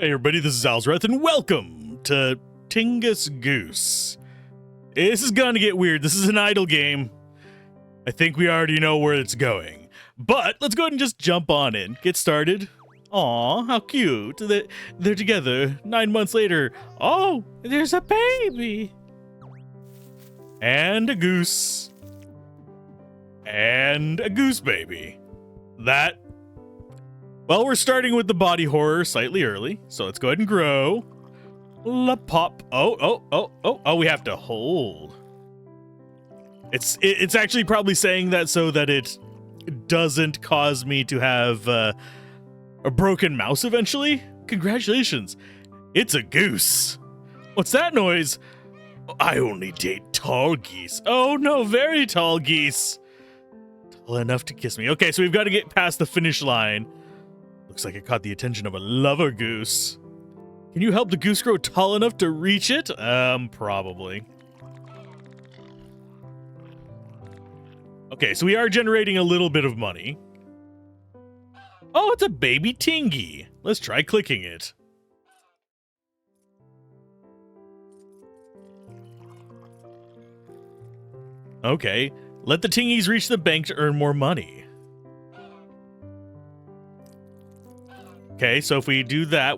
Hey everybody, this is Alzorath, and welcome to Tingus Goose. This is gonna get weird. This is an idle game. I think we already know where it's going. But let's go ahead and just jump on in. Get started. Aw, how cute. They're together 9 months later. Oh, there's a baby. And a goose. And a goose baby. Well, we're starting with the body horror slightly early, so let's go ahead and grow. La pop. Oh, we have to hold. It's actually probably saying that so that it doesn't cause me to have a broken mouse eventually. Congratulations. It's a goose. What's that noise? I only date tall geese. Oh no, very tall geese. Tall enough to kiss me. Okay, so we've got to get past the finish line. Looks like it caught the attention of a lover goose. Can you help the goose grow tall enough to reach it? Probably. Okay, so we are generating a little bit of money. Oh, it's a baby tingy. Let's try clicking it. Okay, let the tingies reach the bank to earn more money. Okay, so if we do that,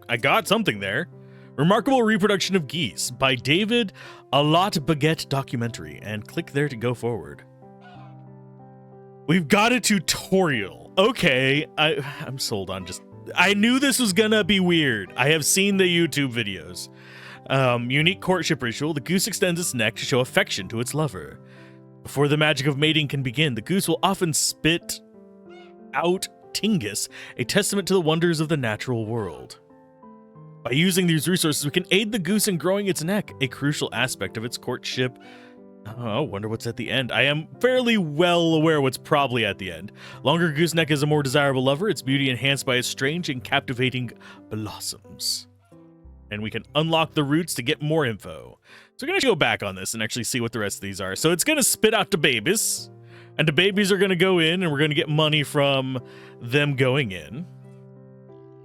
I got something there. Remarkable Reproduction of Geese by David, a lot baguette documentary, and click there to go forward. We've got a tutorial. Okay, I'm sold on I knew this was gonna be weird. I have seen the YouTube videos. Unique courtship ritual. The goose extends its neck to show affection to its lover. Before the magic of mating can begin, the goose will often spit out Tingus, a testament to the wonders of the natural world. By using these resources, we can aid the goose in growing its neck, a crucial aspect of its courtship. Oh, I wonder what's at the end. I am fairly well aware what's probably at the end. Longer gooseneck is a more desirable lover, its beauty enhanced by its strange and captivating blossoms. And we can unlock the roots to get more info. So we're going to go back on this and actually see what the rest of these are. So it's going to spit out the babies. And the babies are going to go in, and we're going to get money from them going in.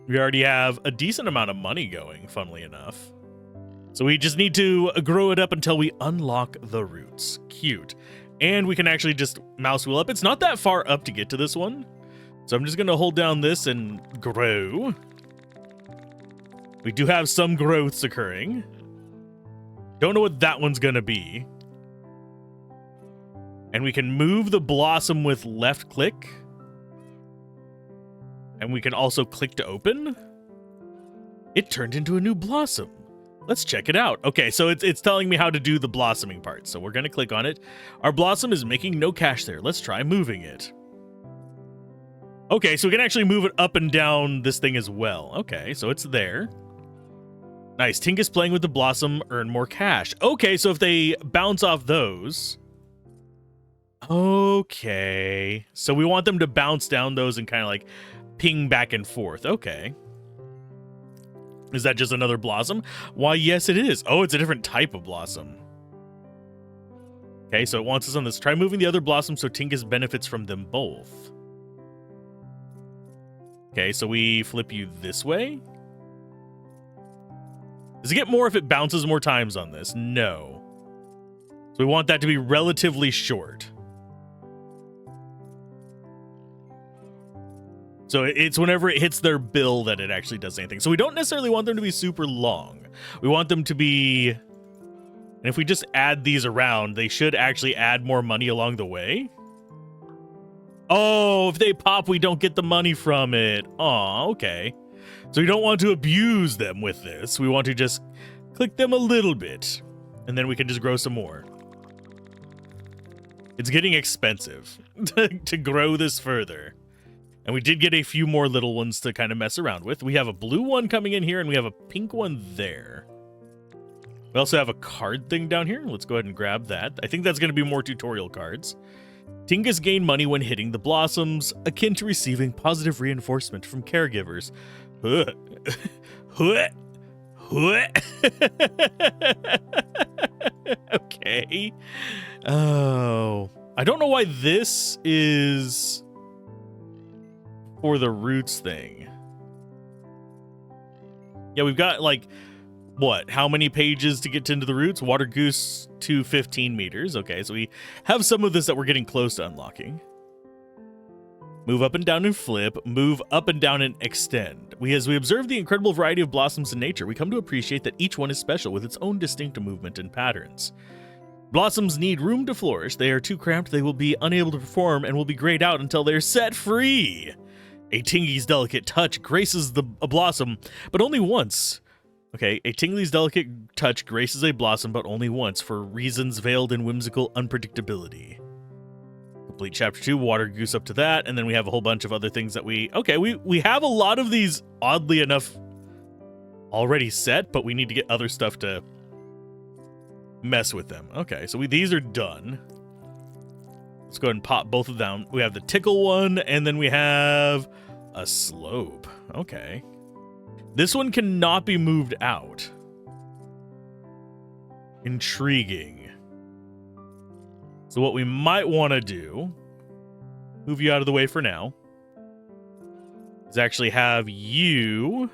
We already have a decent amount of money going, funnily enough. So we just need to grow it up until we unlock the roots. Cute. And we can actually just mouse wheel up. It's not that far up to get to this one. So I'm just going to hold down this and grow. We do have some growths occurring. Don't know what that one's going to be. And we can move the blossom with left click. And we can also click to open. It turned into a new blossom. Let's check it out. Okay, so it's telling me how to do the blossoming part. So we're going to click on it. Our blossom is making no cash there. Let's try moving it. Okay, so we can actually move it up and down this thing as well. Okay, so it's there. Nice. Tingus playing with the blossom, earn more cash. Okay, so if they bounce off those... Okay, so we want them to bounce down those and kind of like ping back and forth. Okay. Is that just another blossom? Why, yes, it is. Oh, it's a different type of blossom. Okay, so it wants us on this. Try moving the other blossom so Tingus benefits from them both. Okay, so we flip you this way. Does it get more if it bounces more times on this? No. So we want that to be relatively short. So it's whenever it hits their bill that it actually does anything. So we don't necessarily want them to be super long. We want them to be... And if we just add these around, they should actually add more money along the way. Oh, if they pop, we don't get the money from it. Aw, okay. So we don't want to abuse them with this. We want to just click them a little bit. And then we can just grow some more. It's getting expensive to grow this further. And we did get a few more little ones to kind of mess around with. We have a blue one coming in here, and we have a pink one there. We also have a card thing down here. Let's go ahead and grab that. I think that's going to be more tutorial cards. Tingus gain money when hitting the blossoms, akin to receiving positive reinforcement from caregivers. Okay. Oh. I don't know why this is... for the roots thing. Yeah, we've got like, what? How many pages to get into the roots? Water Goose to 15 meters. Okay, so we have some of this that we're getting close to unlocking. Move up and down and flip. Move up and down and extend. As we observe the incredible variety of blossoms in nature, we come to appreciate that each one is special with its own distinct movement and patterns. Blossoms need room to flourish. They are too cramped, they will be unable to perform and will be grayed out until they're set free. A Tingy's delicate touch graces a blossom, but only once. Okay, a Tingley's delicate touch graces a blossom, but only once, for reasons veiled in whimsical unpredictability. Complete chapter 2, Water Goose up to that, and then we have a whole bunch of other things that we have a lot of these, oddly enough, already set, but we need to get other stuff to mess with them. Okay, so these are done. Let's go ahead and pop both of them. We have the tickle one, and then we have a slope. Okay. This one cannot be moved out. Intriguing. So what we might want to do, move you out of the way for now, is actually have you...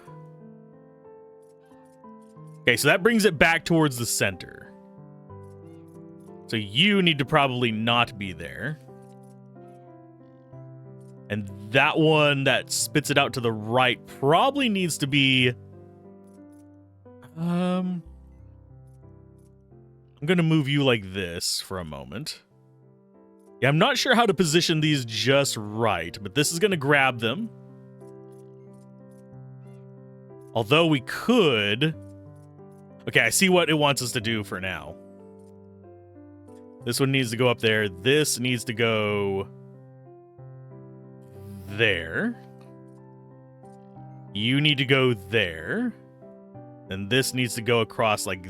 Okay, so that brings it back towards the center. So you need to probably not be there. And that one that spits it out to the right probably needs to be... I'm going to move you like this for a moment. Yeah, I'm not sure how to position these just right, but this is going to grab them. Although we could... Okay, I see what it wants us to do for now. This one needs to go up there. This needs to go there. You need to go there. And this needs to go across like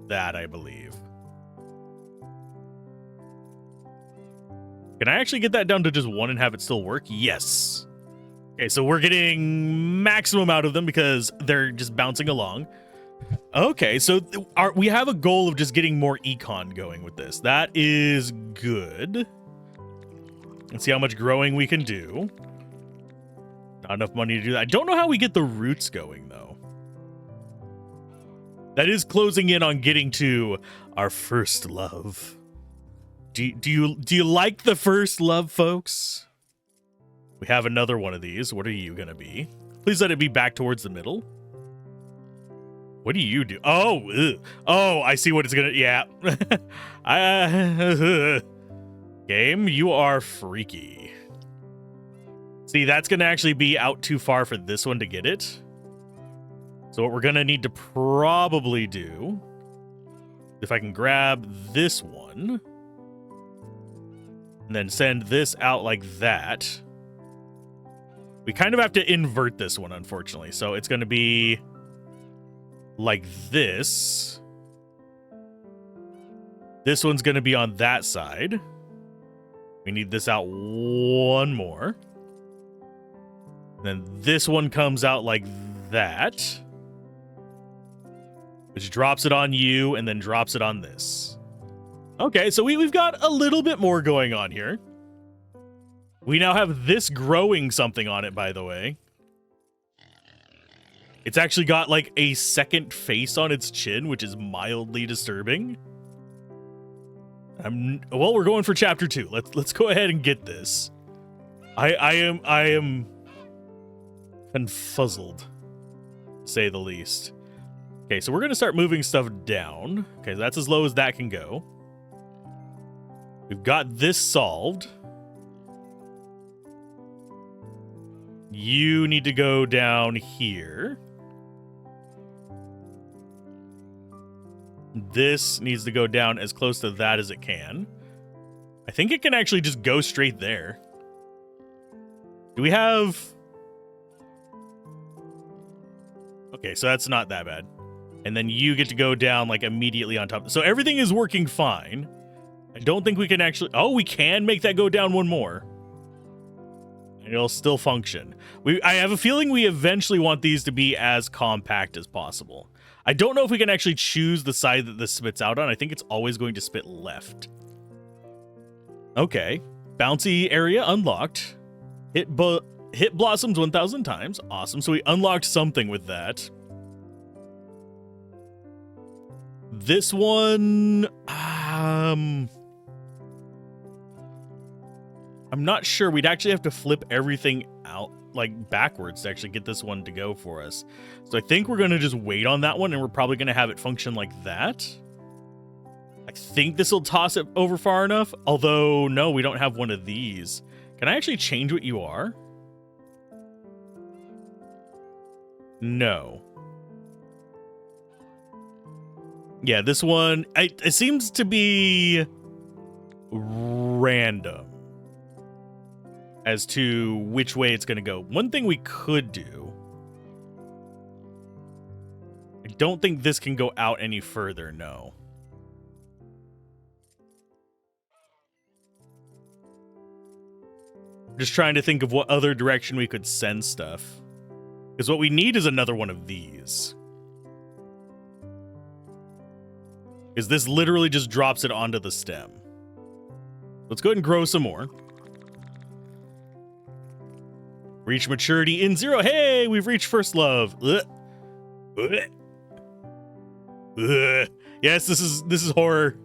that, I believe. Can I actually get that down to just one and have it still work? Yes. Okay, so we're getting maximum out of them because they're just bouncing along. Okay, so we have a goal of just getting more econ going with this. That is good. Let's see how much growing we can do. Not enough money to do that. I don't know how we get the roots going, though. That is closing in on getting to our first love. Do you like the first love, folks? We have another one of these. What are you gonna be? Please let it be back towards the middle. What do you do? Oh, ugh. Oh, I see what it's gonna. Yeah. Game, you are freaky. See, that's gonna actually be out too far for this one to get it. So what we're gonna need to probably do, if I can grab this one, and then send this out like that. We kind of have to invert this one, unfortunately. So it's gonna be like this. This one's gonna be on that side. We need this out one more. And then this one comes out like that, which drops it on you and then drops it on this. Okay, so we've got a little bit more going on here. We now have this growing something on it, by the way. It's actually got like a second face on its chin, which is mildly disturbing. Well, we're going for chapter 2. Let's go ahead and get this. I am confuzzled, to say the least. Okay, so we're gonna start moving stuff down. Okay, that's as low as that can go. We've got this solved. You need to go down here. This needs to go down as close to that as it can. I think it can actually just go straight there. Do we have... Okay, so that's not that bad. And then you get to go down like immediately on top. So everything is working fine. I don't think we can actually... Oh, we can make that go down one more. And it'll still function. I have a feeling we eventually want these to be as compact as possible. I don't know if we can actually choose the side that this spits out on. I think it's always going to spit left. Okay. Bouncy area unlocked. hit blossoms 1,000 times. Awesome. So we unlocked something with that. This one, I'm not sure. We'd actually have to flip everything out, like, backwards to actually get this one to go for us. So I think we're going to just wait on that one, and we're probably going to have it function like that. I think this will toss it over far enough. Although, no, we don't have one of these. Can I actually change what you are? No. Yeah, this one, it seems to be random as to which way it's going to go. One thing we could do, I don't think this can go out any further, no. Just trying to think of what other direction we could send stuff. Because what we need is another one of these. Because this literally just drops it onto the stem. Let's go ahead and grow some more. Reach maturity in 0. Hey, we've reached first love. Yes, this is horror.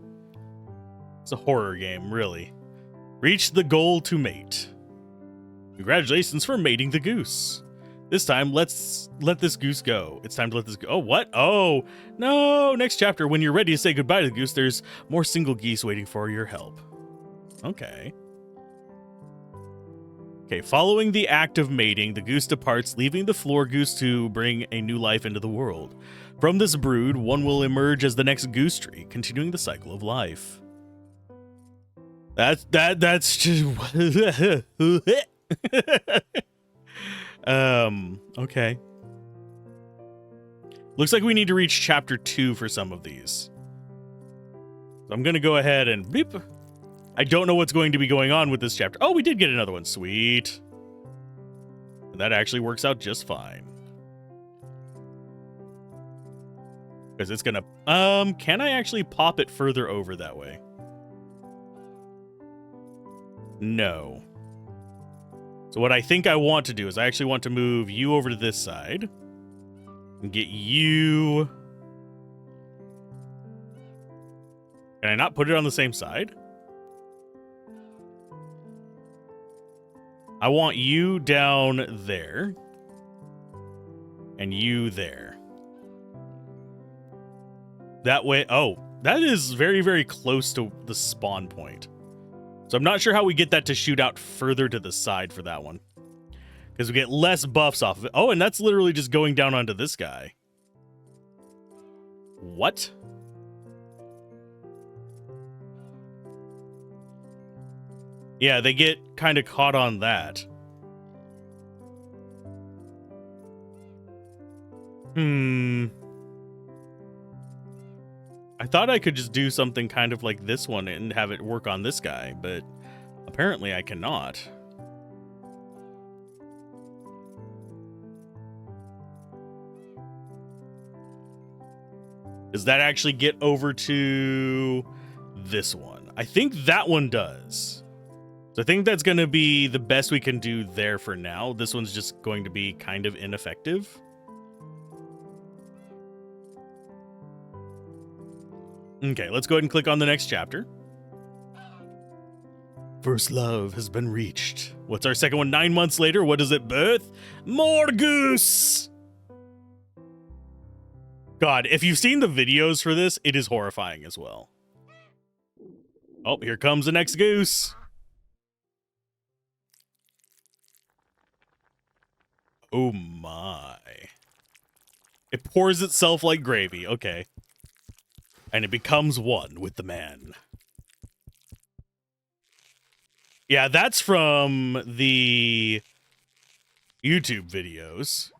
It's a horror game, really. Reach the goal to mate. Congratulations for mating the goose. This time, let's let this goose go. It's time to let this go. Oh, what? Oh, no. Next chapter, when you're ready to say goodbye to the goose, there's more single geese waiting for your help. Okay. Okay, following the act of mating, the goose departs, leaving the floor goose to bring a new life into the world. From this brood, one will emerge as the next goose tree, continuing the cycle of life. That's just... Okay. Looks like we need to reach chapter 2 for some of these. So I'm gonna go ahead and beep. I don't know what's going to be going on with this chapter. Oh, we did get another one. Sweet. And that actually works out just fine. Because it's gonna... can I actually pop it further over that way? No. So what I think I want to do is I actually want to move you over to this side and get you... Can I not put it on the same side? I want you down there and you there. That way... Oh, that is very, very close to the spawn point. So I'm not sure how we get that to shoot out further to the side for that one. Because we get less buffs off of it. Oh, and that's literally just going down onto this guy. What? Yeah, they get kind of caught on that. I thought I could just do something kind of like this one and have it work on this guy, but apparently I cannot. Does that actually get over to this one? I think that one does. So I think that's going to be the best we can do there for now. This one's just going to be kind of ineffective. Okay, let's go ahead and click on the next chapter. First love has been reached. What's our second one? 9 months later, what does it birth? More goose! God, if you've seen the videos for this, it is horrifying as well. Oh, here comes the next goose. Oh my. It pours itself like gravy. Okay. And it becomes one with the man. Yeah, that's from the YouTube videos.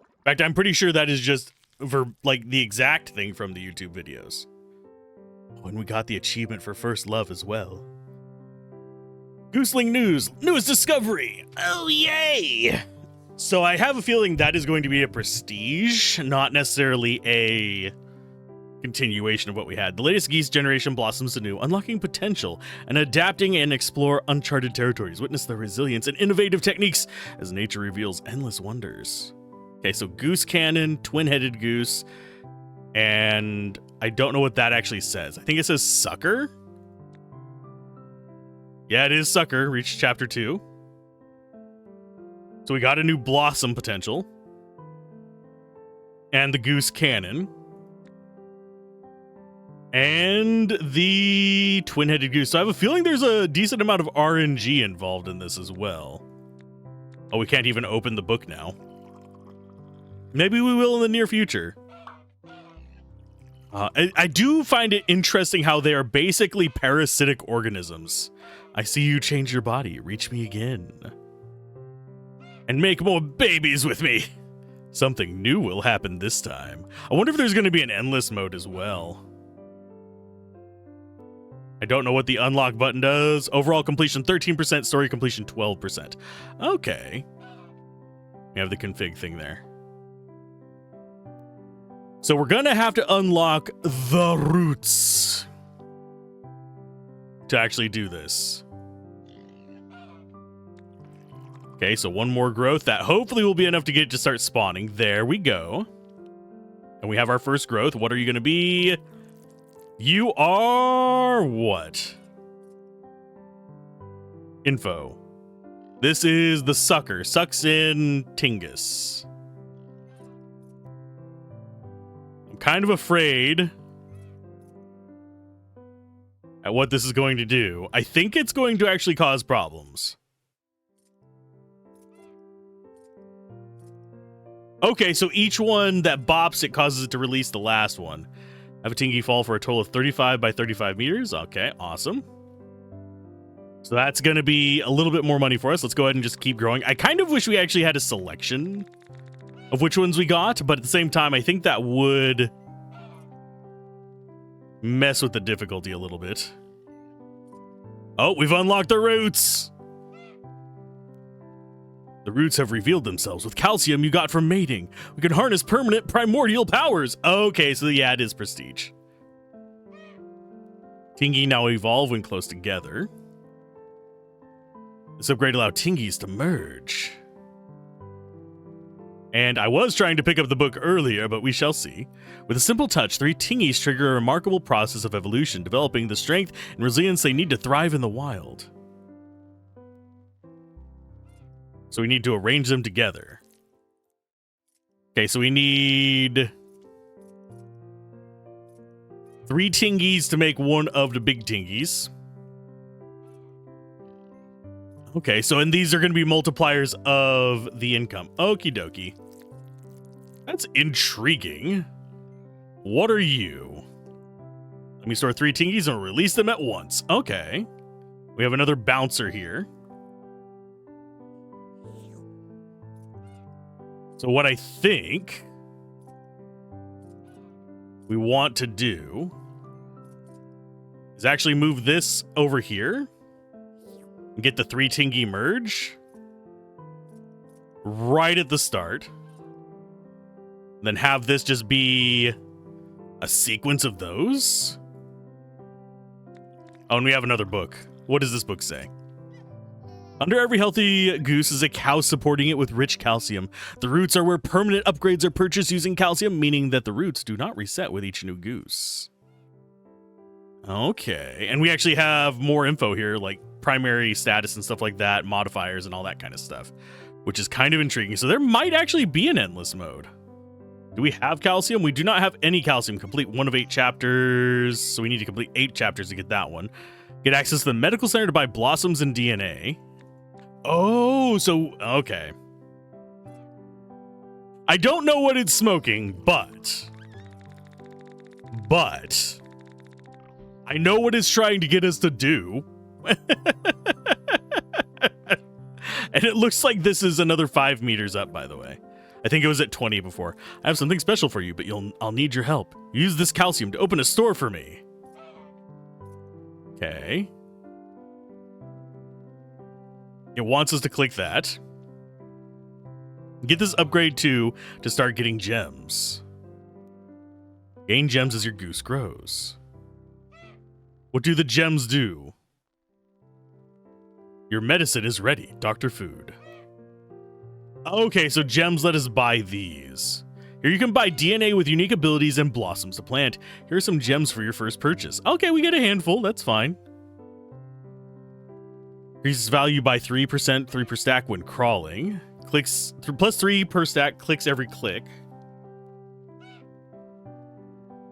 In fact, I'm pretty sure that is just for, like, the exact thing from the YouTube videos. Oh, and we got the achievement for first love as well. Gooseling News, newest discovery. Oh, yay! So I have a feeling that is going to be a prestige, not necessarily a continuation of what we had. The latest geese generation blossoms anew, unlocking potential and adapting and explore uncharted territories. Witness their resilience and innovative techniques as nature reveals endless wonders. Okay, so goose cannon, twin-headed goose, and I don't know what that actually says. I think it says sucker. Yeah, it is sucker. Reached chapter 2. So we got a new blossom potential. And the goose cannon. And the twin-headed goose. So I have a feeling there's a decent amount of RNG involved in this as well. Oh, we can't even open the book now. Maybe we will in the near future. I do find it interesting how they are basically parasitic organisms. I see you change your body. Reach me again. And make more babies with me. Something new will happen this time. I wonder if there's going to be an endless mode as well. I don't know what the unlock button does. Overall completion 13%, story completion 12%. Okay. We have the config thing there. So we're going to have to unlock the roots to actually do this. Okay, so one more growth. That hopefully will be enough to get it to start spawning. There we go. And we have our first growth. What are you going to be? You are what? Info. This is the sucker. Sucks in Tingus. I'm kind of afraid at what this is going to do. I think it's going to actually cause problems. Okay, so each one that bops, it causes it to release the last one. Have a Tingy fall for a total of 35 by 35 meters. Okay, awesome. So that's going to be a little bit more money for us. Let's go ahead and just keep growing. I kind of wish we actually had a selection of which ones we got, but at the same time, I think that would mess with the difficulty a little bit. Oh, we've unlocked the roots. The roots have revealed themselves with calcium you got from mating. We can harness permanent primordial powers. Okay, so yeah, it is prestige. Tingy now evolve when close together. This upgrade allowed Tingies to merge. And I was trying to pick up the book earlier, but we shall see. With a simple touch, 3 Tingies trigger a remarkable process of evolution, developing the strength and resilience they need to thrive in the wild. So we need to arrange them together. Okay, so we need 3 Tingies to make one of the big Tingies. Okay, so and these are going to be multipliers of the income. Okie dokie. That's intriguing. What are you? Let me store 3 Tingies and release them at once. Okay. We have another bouncer here. So what I think we want to do is actually move this over here and get the 3 Tingy merge right at the start. Then have this just be a sequence of those. Oh, and we have another book. What does this book say? Under every healthy goose is a cow supporting it with rich calcium. The roots are where permanent upgrades are purchased using calcium, meaning that the roots do not reset with each new goose. Okay, and we actually have more info here, like primary status and stuff like that, modifiers and all that kind of stuff, which is kind of intriguing. So there might actually be an endless mode. Do we have calcium? We do not have any calcium. Complete 1 of 8 chapters, so we need to complete 8 chapters to get that one. Get access to the medical center to buy blossoms and DNA. Oh, so, okay. I don't know what it's smoking, but I know what it's trying to get us to do. And it looks like this is another 5 meters up, by the way. I think it was at 20 before. I have something special for you, but I'll need your help. Use this calcium to open a store for me. Okay. It wants us to click that. Get this upgrade to start getting gems. Gain gems as your goose grows. What do the gems do? Your medicine is ready, Dr. Food. Okay, so gems let us buy these. Here you can buy DNA with unique abilities and blossoms to plant. Here are some gems for your first purchase. Okay, we get a handful, that's fine. Increases value by 3%, 3 per stack when crawling. Clicks, plus 3 per stack, clicks every click.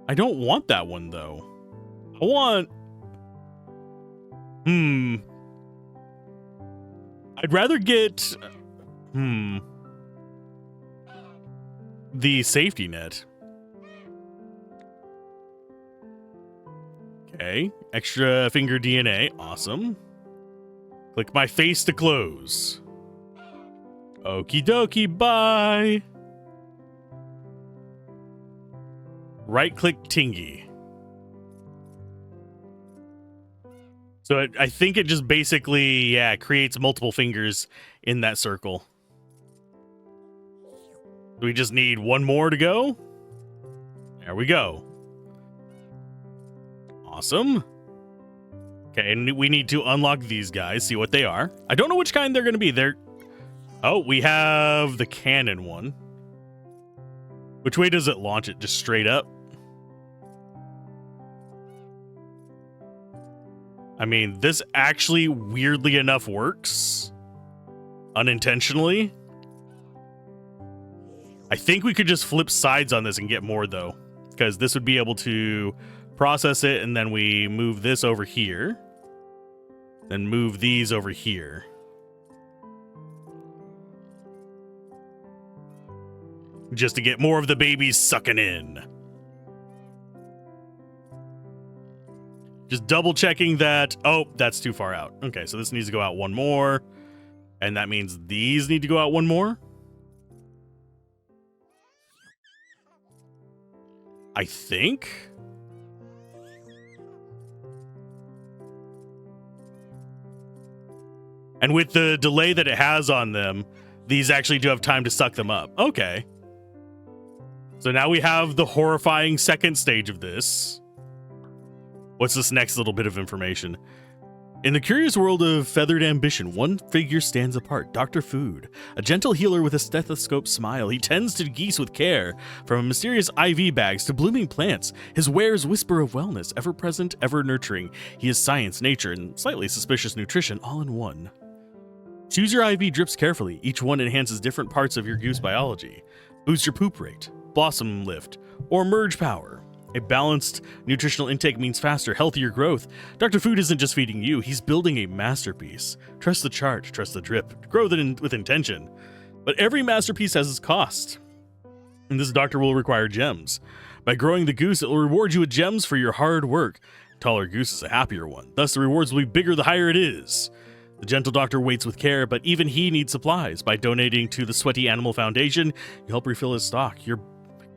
I don't want that one, though. I want... I'd rather get... the safety net. Okay. Extra finger DNA. Awesome. Click my face to close. Okie dokie, bye. Right-click Tingy. So I think it just basically, yeah, creates multiple fingers in that circle. Do we just need one more to go? There we go. Awesome. Okay, and we need to unlock these guys, see what they are. I don't know which kind they're going to be. Oh, we have the cannon one. Which way does it launch it? Just straight up? I mean, this actually, weirdly enough, works. Unintentionally. I think we could just flip sides on this and get more, though. Because this would be able to process it, and then we move this over here. Then move these over here. Just to get more of the babies sucking in. Just double checking that. Oh, that's too far out. Okay, so this needs to go out one more. And that means these need to go out one more. I think. And with the delay that it has on them, these actually do have time to suck them up. Okay. So now we have the horrifying second stage of this. What's this next little bit of information? In the curious world of feathered ambition, one figure stands apart, Dr. Food. A gentle healer with a stethoscope smile, he tends to geese with care. From mysterious IV bags to blooming plants, his wares whisper of wellness, ever present, ever nurturing. He is science, nature, and slightly suspicious nutrition all in one. Choose your IV drips carefully. Each one enhances different parts of your goose biology. Boost your poop rate, blossom lift, or merge power. A balanced nutritional intake means faster, healthier growth. Dr. Food isn't just feeding you, he's building a masterpiece. Trust the chart, trust the drip, grow with intention. But every masterpiece has its cost. And this doctor will require gems. By growing the goose, it will reward you with gems for your hard work. Taller goose is a happier one. Thus, the rewards will be bigger the higher it is. The gentle doctor waits with care, but even he needs supplies. By donating to the Sweaty Animal Foundation, you help refill his stock. Your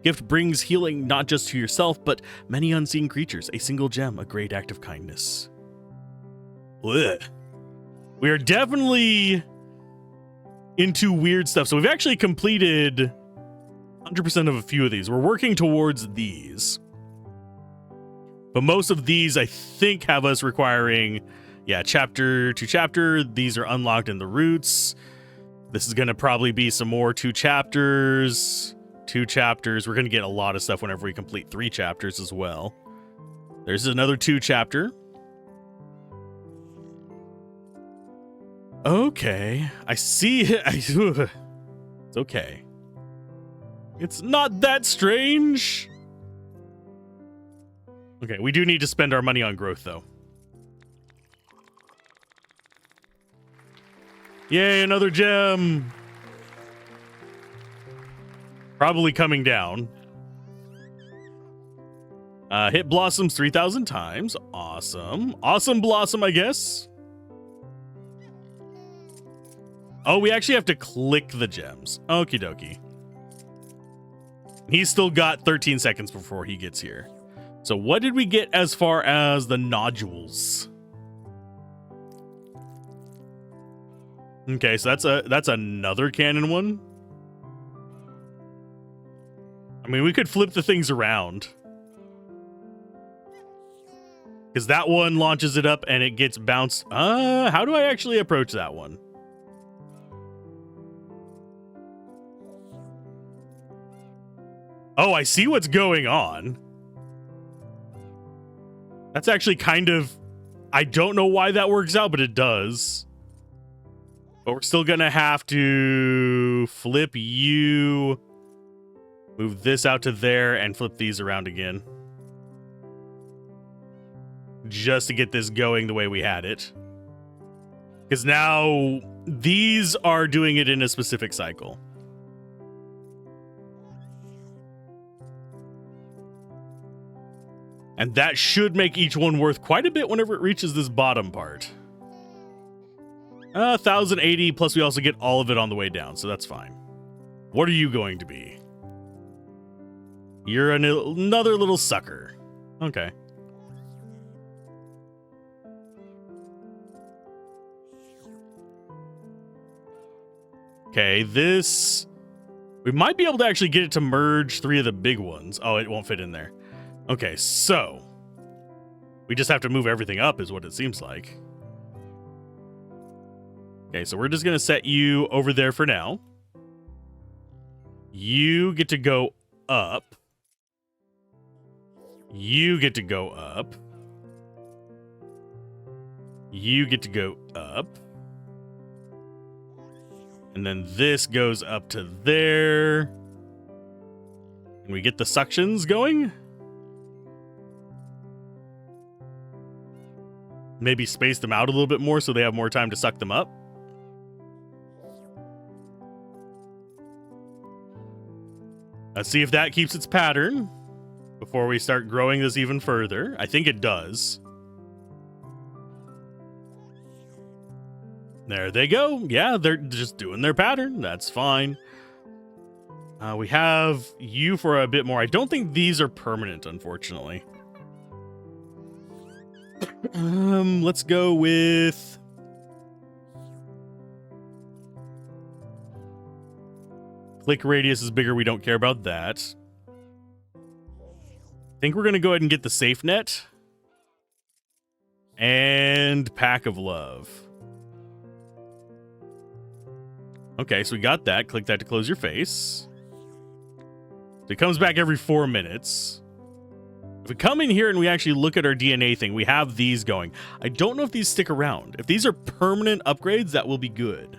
gift brings healing not just to yourself, but many unseen creatures. A single gem, a great act of kindness. Ugh. We are definitely into weird stuff. So we've actually completed 100% of a few of these. We're working towards these. But most of these, I think, have us requiring, chapter to chapter. These are unlocked in the roots. This is going to probably be some more 2 chapters. 2 chapters. We're going to get a lot of stuff whenever we complete 3 chapters as well. There's another 2 chapter. Okay. I see it. It's okay. It's not that strange. Okay, we do need to spend our money on growth, though. Yay, another gem. Probably coming down. Hit blossoms 3,000 times. Awesome. Awesome blossom, I guess. Oh, we actually have to click the gems. Okie dokie. He's still got 13 seconds before he gets here. So what did we get as far as the nodules? Okay, so that's another cannon one. I mean, we could flip the things around. Because that one launches it up and it gets bounced. How do I actually approach that one? Oh, I see what's going on. That's actually kind of... I don't know why that works out, but it does. But we're still going to have to flip you, move this out to there, and flip these around again. Just to get this going the way we had it. Because now these are doing it in a specific cycle. And that should make each one worth quite a bit whenever it reaches this bottom part. 1,080, plus we also get all of it on the way down, so that's fine. What are you going to be? You're another little sucker. Okay. Okay, this... We might be able to actually get it to merge 3 of the big ones. Oh, it won't fit in there. Okay, so... We just have to move everything up is what it seems like. Okay, so we're just going to set you over there for now. You get to go up. You get to go up. You get to go up. And then this goes up to there. And we get the suctions going. Maybe space them out a little bit more so they have more time to suck them up. Let's see if that keeps its pattern before we start growing this even further. I think it does. There they go. Yeah, they're just doing their pattern. That's fine. We have you for a bit more. I don't think these are permanent, unfortunately. Let's go with... Click radius is bigger. We don't care about that. I think we're going to go ahead and get the safe net. And pack of love. Okay, so we got that. Click that to close your face. So it comes back every 4 minutes. If we come in here and we actually look at our DNA thing, we have these going. I don't know if these stick around. If these are permanent upgrades, that will be good.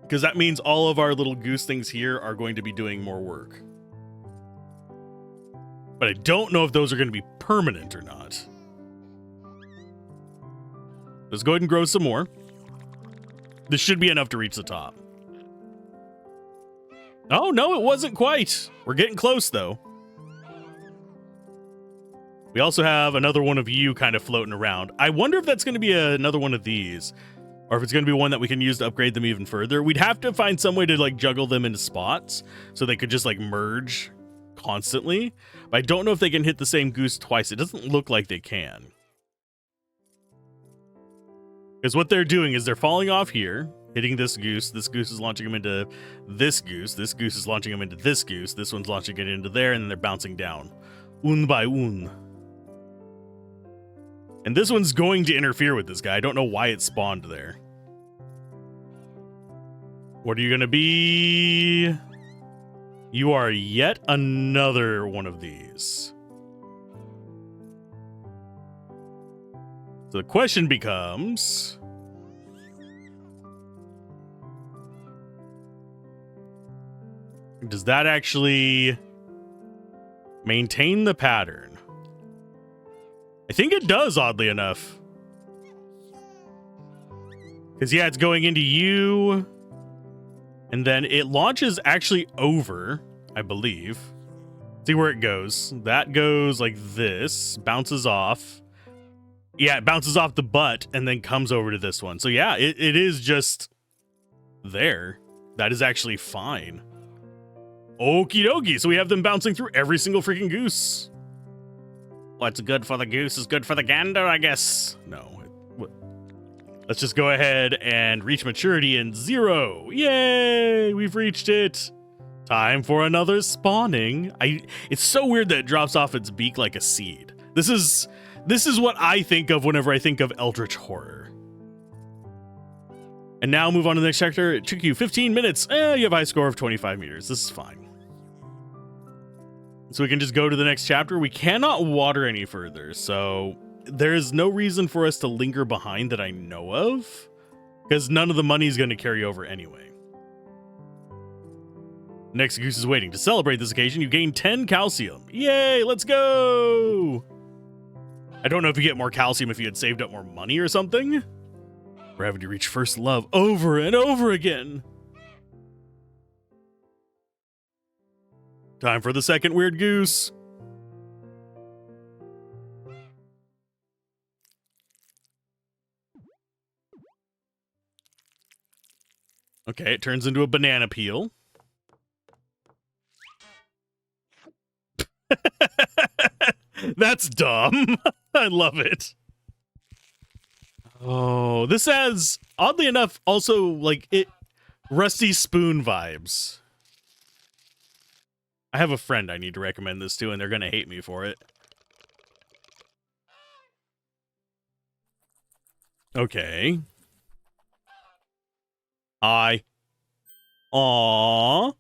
Because that means all of our little goose things here are going to be doing more work. But I don't know if those are going to be permanent or not. Let's go ahead and grow some more. This should be enough to reach the top. Oh, no, it wasn't quite. We're getting close, though. We also have another one of you kind of floating around. I wonder if that's going to be another one of these. Or if it's going to be one that we can use to upgrade them even further. We'd have to find some way to, like, juggle them into spots. So they could just, like, merge constantly. But I don't know if they can hit the same goose twice. It doesn't look like they can. Because what they're doing is they're falling off here, hitting this goose is launching them into this goose is launching them into this goose, this one's launching it into there, and then they're bouncing down. Un by un. And this one's going to interfere with this guy. I don't know why it spawned there. What are you going to be? You are yet another one of these. So the question becomes... Does that actually maintain the pattern? I think it does, oddly enough. Because, yeah, it's going into you. And then it launches actually over, I believe. See where it goes. That goes like this. Bounces off. Yeah, it bounces off the butt and then comes over to this one. So, yeah, it is just there. That is actually fine. Okie dokie. So we have them bouncing through every single freaking goose. What's good for the goose is good for the gander, I guess. No. Let's just go ahead and reach maturity in 0. Yay! We've reached it. Time for another spawning. It's so weird that it drops off its beak like a seed. This is what I think of whenever I think of eldritch horror. And now move on to the next chapter. It took you 15 minutes. You have a high score of 25 meters. This is fine. So we can just go to the next chapter. We cannot water any further, so there's no reason for us to linger behind that I know of, because none of the money is going to carry over anyway. Next goose is waiting. To celebrate this occasion, you gain 10 calcium. Yay, let's go! I don't know if you get more calcium if you had saved up more money or something. We're having to reach first love over and over again. Time for the second weird goose. Okay, it turns into a banana peel. That's dumb. I love it. Oh, this has, oddly enough, also, like, Rusty Spoon vibes. I have a friend I need to recommend this to, and they're gonna hate me for it. Okay. Hi. Aww.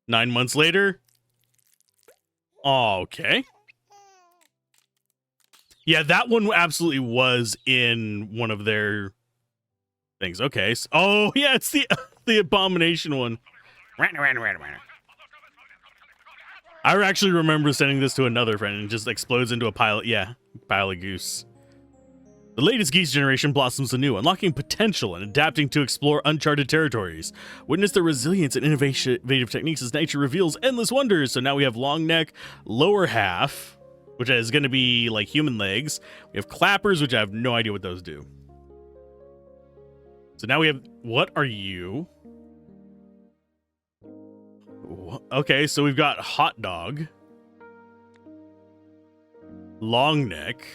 9 months later. Okay. Yeah, that one absolutely was in one of their things. Okay. Oh, yeah, it's the abomination one. I actually remember sending this to another friend and it just explodes into a pile of goose. The latest geese generation blossoms anew, unlocking potential and adapting to explore uncharted territories. Witness the resilience and innovative techniques as nature reveals endless wonders. So now we have long neck, lower half, which is going to be like human legs. We have clappers, which I have no idea what those do. So now we have, what are you? Okay, so we've got hot dog, long neck.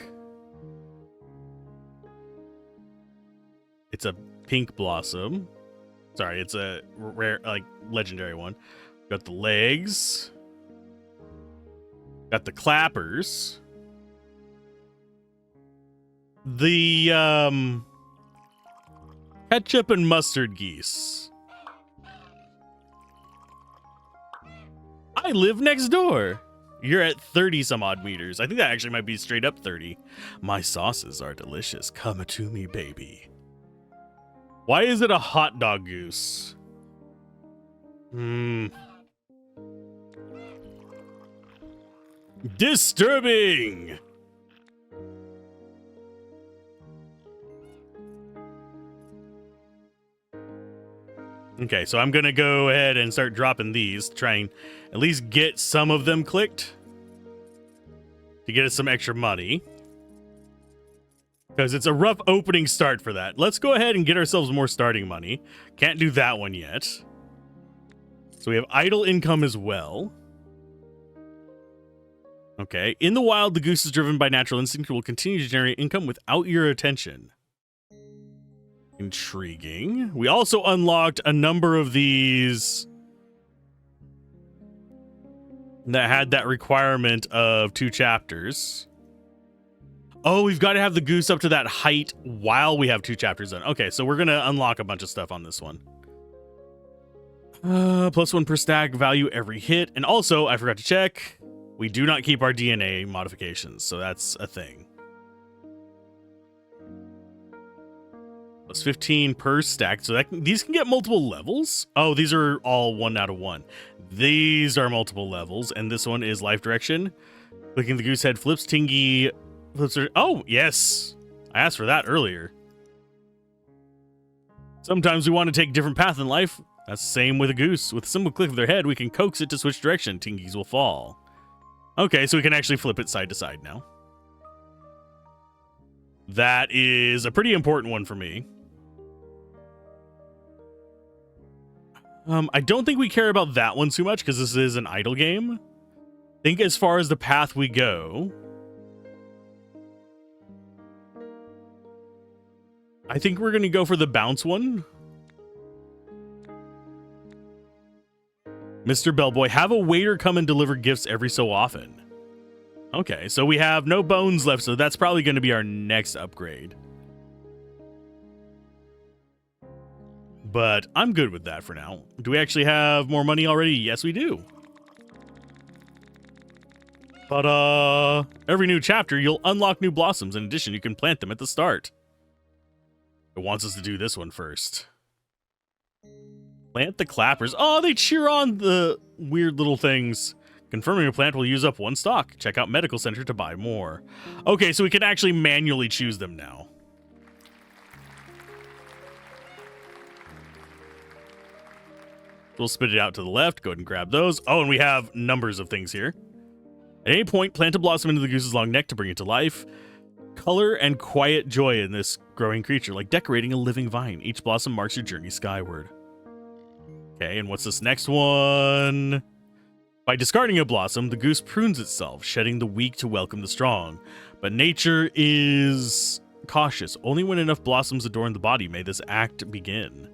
It's a pink blossom. Sorry, it's a rare, like, legendary one. Got the legs. Got the clappers. The, ketchup and mustard geese. I live next door. You're at 30 some odd meters. I think that actually might be straight up 30. My sauces are delicious. Come to me, baby. Why is it a hot dog goose? Disturbing. Okay, so I'm gonna go ahead and start dropping these, try and at least get some of them clicked to get us some extra money. Because it's a rough opening start for that. Let's go ahead and get ourselves more starting money. Can't do that one yet. So we have idle income as well. Okay. In the wild, the goose is driven by natural instinct and will continue to generate income without your attention. Intriguing. We also unlocked a number of these that had that requirement of 2 chapters. Oh, we've got to have the goose up to that height while we have 2 chapters done. Okay, so we're going to unlock a bunch of stuff on this one. +1 per stack, value every hit. And also, I forgot to check, we do not keep our DNA modifications, so that's a thing. +15 per stack, so these can get multiple levels. Oh, these are all 1 out of 1. These are multiple levels, and this one is life direction. Clicking the goose head flips Tingy... Oh, yes. I asked for that earlier. Sometimes we want to take a different path in life. That's the same with a goose. With a simple click of their head, we can coax it to switch direction. Tingies will fall. Okay, so we can actually flip it side to side now. That is a pretty important one for me. I don't think we care about that one too much because this is an idle game. I think as far as the path we go... I think we're going to go for the bounce one. Mr. Bellboy, have a waiter come and deliver gifts every so often. Okay, so we have no bones left, so that's probably going to be our next upgrade. But I'm good with that for now. Do we actually have more money already? Yes, we do. But every new chapter, you'll unlock new blossoms. In addition, you can plant them at the start. It wants us to do this one first. Plant the clappers. Oh, they cheer on the weird little things. Confirming a plant will use up 1 stock. Check out Medical Center to buy more. Okay, so we can actually manually choose them now. We'll spit it out to the left. Go ahead and grab those. Oh, and we have numbers of things here. At any point, plant a blossom into the goose's long neck to bring it to life. Color and quiet joy in this growing creature, like decorating a living vine. Each blossom marks your journey skyward. Okay, and what's this next one? By discarding a blossom, the goose prunes itself, shedding the weak to welcome the strong. But nature is cautious. Only when enough blossoms adorn the body may this act begin.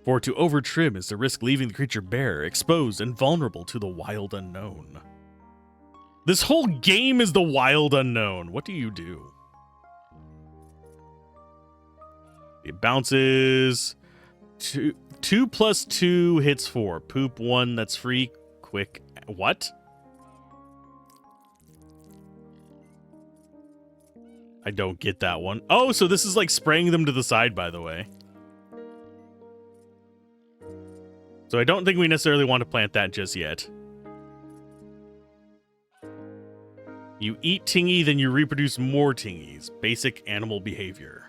For to overtrim is to risk leaving the creature bare, exposed, and vulnerable to the wild unknown. This whole game is the wild unknown. What do you do? It bounces. 2 plus 2 hits 4. Poop 1, that's free. Quick. What? I don't get that one. Oh, so this is like spraying them to the side, by the way. So I don't think we necessarily want to plant that just yet. You eat tingy, then you reproduce more tingies. Basic animal behavior.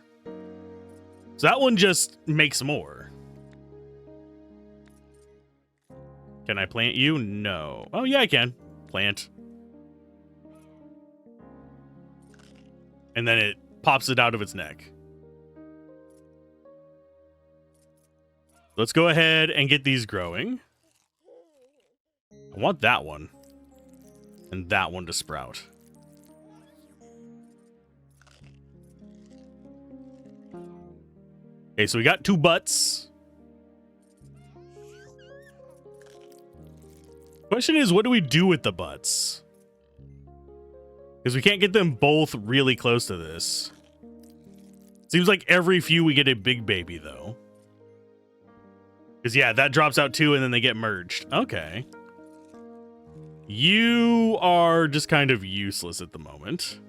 So that one just makes more. Can I plant you? No. Oh, yeah, I can. Plant. And then it pops it out of its neck. Let's go ahead and get these growing. I want that one. And that one to sprout. Okay, so we got 2 butts. Question is, what do we do with the butts? Because we can't get them both really close to this. Seems like every few we get a big baby, though. Because, yeah, that drops out 2 and then they get merged. Okay. You are just kind of useless at the moment.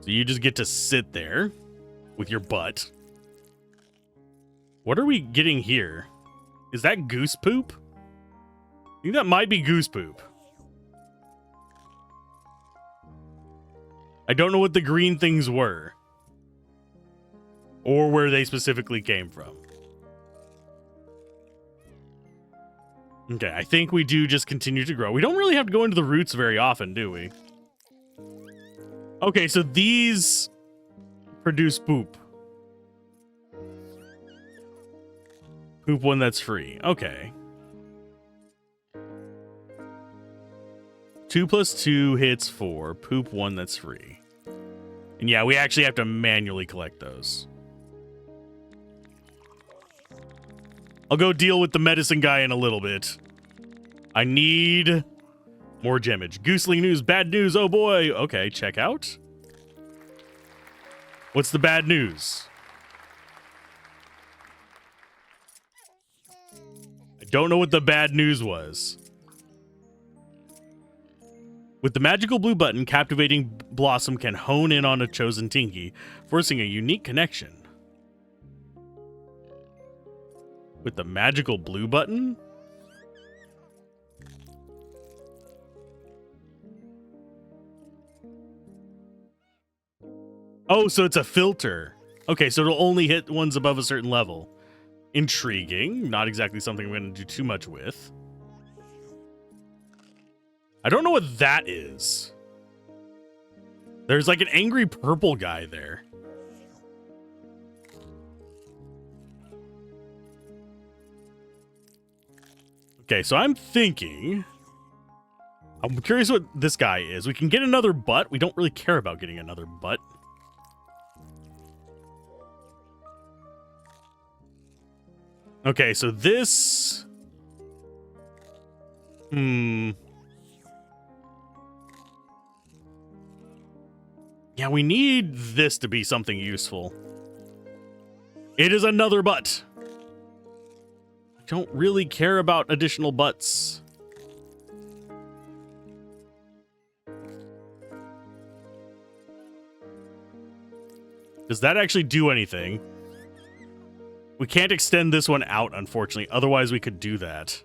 So you just get to sit there with your butt. What are we getting here? Is that goose poop? I think that might be goose poop. I don't know what the green things were. Or where they specifically came from. Okay, I think we do just continue to grow. We don't really have to go into the roots very often, do we? Okay, so these produce poop. Poop one that's free. Okay. 2 plus 2 hits 4. Poop 1 that's free. And yeah, we actually have to manually collect those. I'll go deal with the medicine guy in a little bit. I need more gemage. Gooseling news, bad news, oh boy. Okay, check out. What's the bad news? I don't know what the bad news was. With the magical blue button, captivating Blossom can hone in on a chosen Tinky, forcing a unique connection. With the magical blue button? Oh, so it's a filter. Okay, so it'll only hit ones above a certain level. Intriguing. Not exactly something I'm going to do too much with. I don't know what that is. There's like an angry purple guy there. Okay, so I'm thinking... I'm curious what this guy is. We can get another butt. We don't really care about getting another butt. Okay, so this... Yeah, we need this to be something useful. It is another butt. I don't really care about additional butts. Does that actually do anything? We can't extend this one out, unfortunately. Otherwise, we could do that.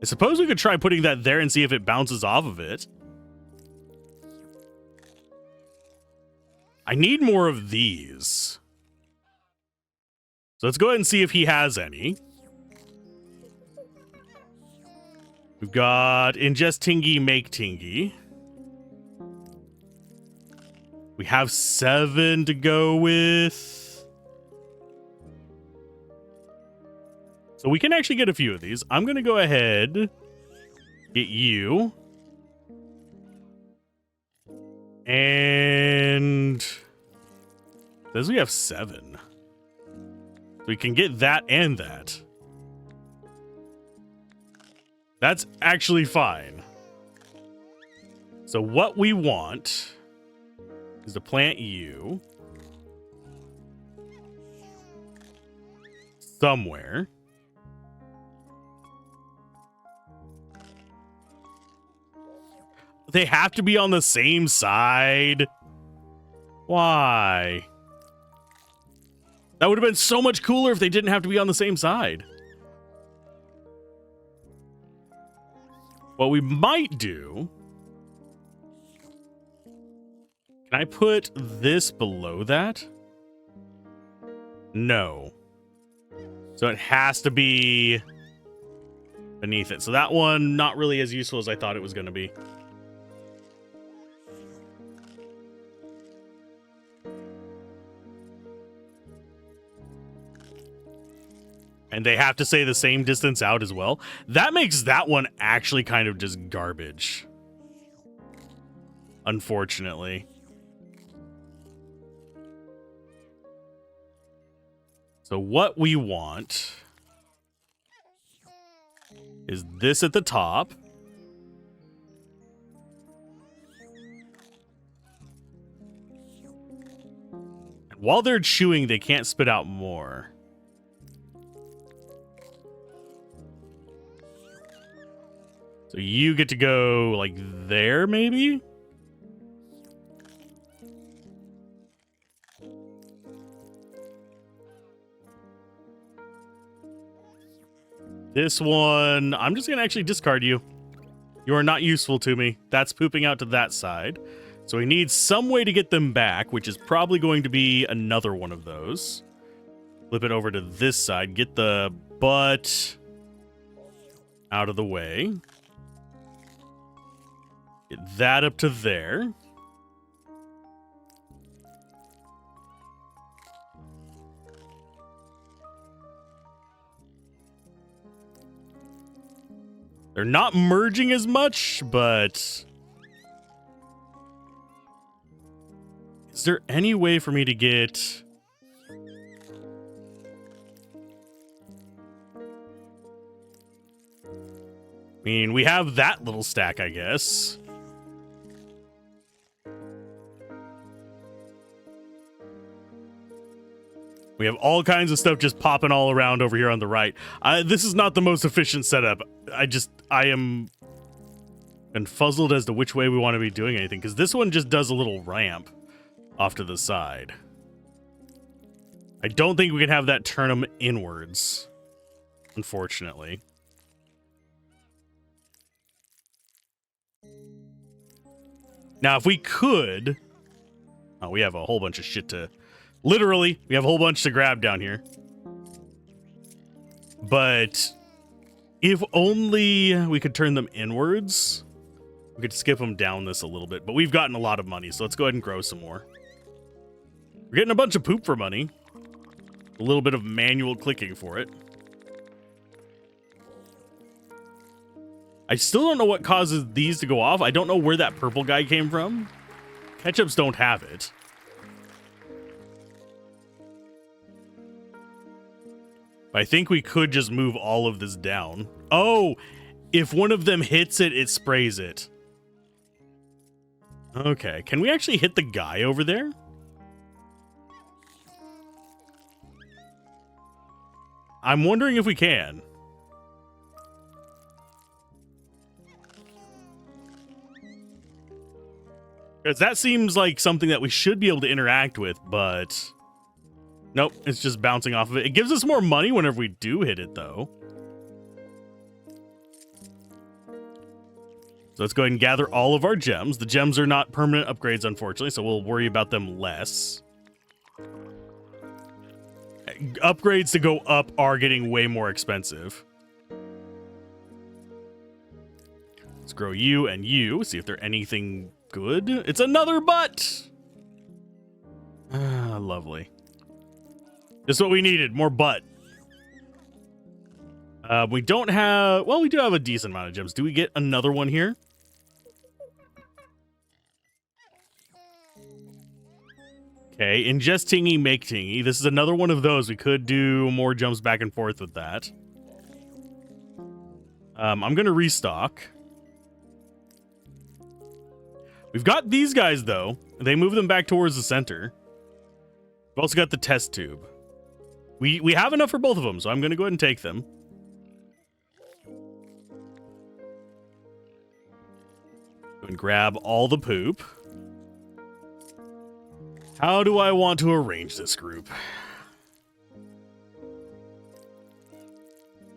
I suppose we could try putting that there and see if it bounces off of it. I need more of these. So let's go ahead and see if he has any. We've got ingest Tingy, make Tingy. We have 7 to go with. So we can actually get a few of these. I'm going to go ahead, get you. And says we have 7. So we can get that and that. That's actually fine. So what we want is to plant you somewhere. They have to be on the same side. Why? That would have been so much cooler if they didn't have to be on the same side. What we might do... Can I put this below that? No. So it has to be beneath it. So that one, not really as useful as I thought it was going to be. And they have to say the same distance out as well. That makes that one actually kind of just garbage. Unfortunately. So what we want is this at the top. And while they're chewing, they can't spit out more. So you get to go like there, maybe? This one, I'm just going to actually discard you. You are not useful to me. That's pooping out to that side. So we need some way to get them back, which is probably going to be another one of those. Flip it over to this side. Get the butt out of the way. Get that up to there. They're not merging as much, but... Is there any way for me to get... I mean, we have that little stack, I guess. We have all kinds of stuff just popping all around over here on the right. This is not the most efficient setup. I am confuzzled as to which way we want to be doing anything, because this one just does a little ramp off to the side. I don't think we can have that turn them inwards, unfortunately. Now, if we could... Oh, we have a whole bunch of shit to... Literally, we have a whole bunch to grab down here. But if only we could turn them inwards, we could skip them down this a little bit. But we've gotten a lot of money, so let's go ahead and grow some more. We're getting a bunch of poop for money. A little bit of manual clicking for it. I still don't know what causes these to go off. I don't know where that purple guy came from. Ketchups don't have it. I think we could just move all of this down. Oh, if one of them hits it, it sprays it. Okay, can we actually hit the guy over there? I'm wondering if we can. Because that seems like something that we should be able to interact with, but... Nope, it's just bouncing off of it. It gives us more money whenever we do hit it, though. So let's go ahead and gather all of our gems. The gems are not permanent upgrades, unfortunately, so we'll worry about them less. Upgrades to go up are getting way more expensive. Let's grow you and you. See if they're anything good. It's another butt! Ah, lovely. This is what we needed. More butt. We don't have... Well, we do have a decent amount of gems. Do we get another one here? Okay, ingest tingy, make tingy. This is another one of those. We could do more jumps back and forth with that. I'm going to restock. We've got these guys, though. They move them back towards the center. We've also got the test tube. We have enough for both of them, so I'm going to go ahead and take them. Go and grab all the poop. How do I want to arrange this group?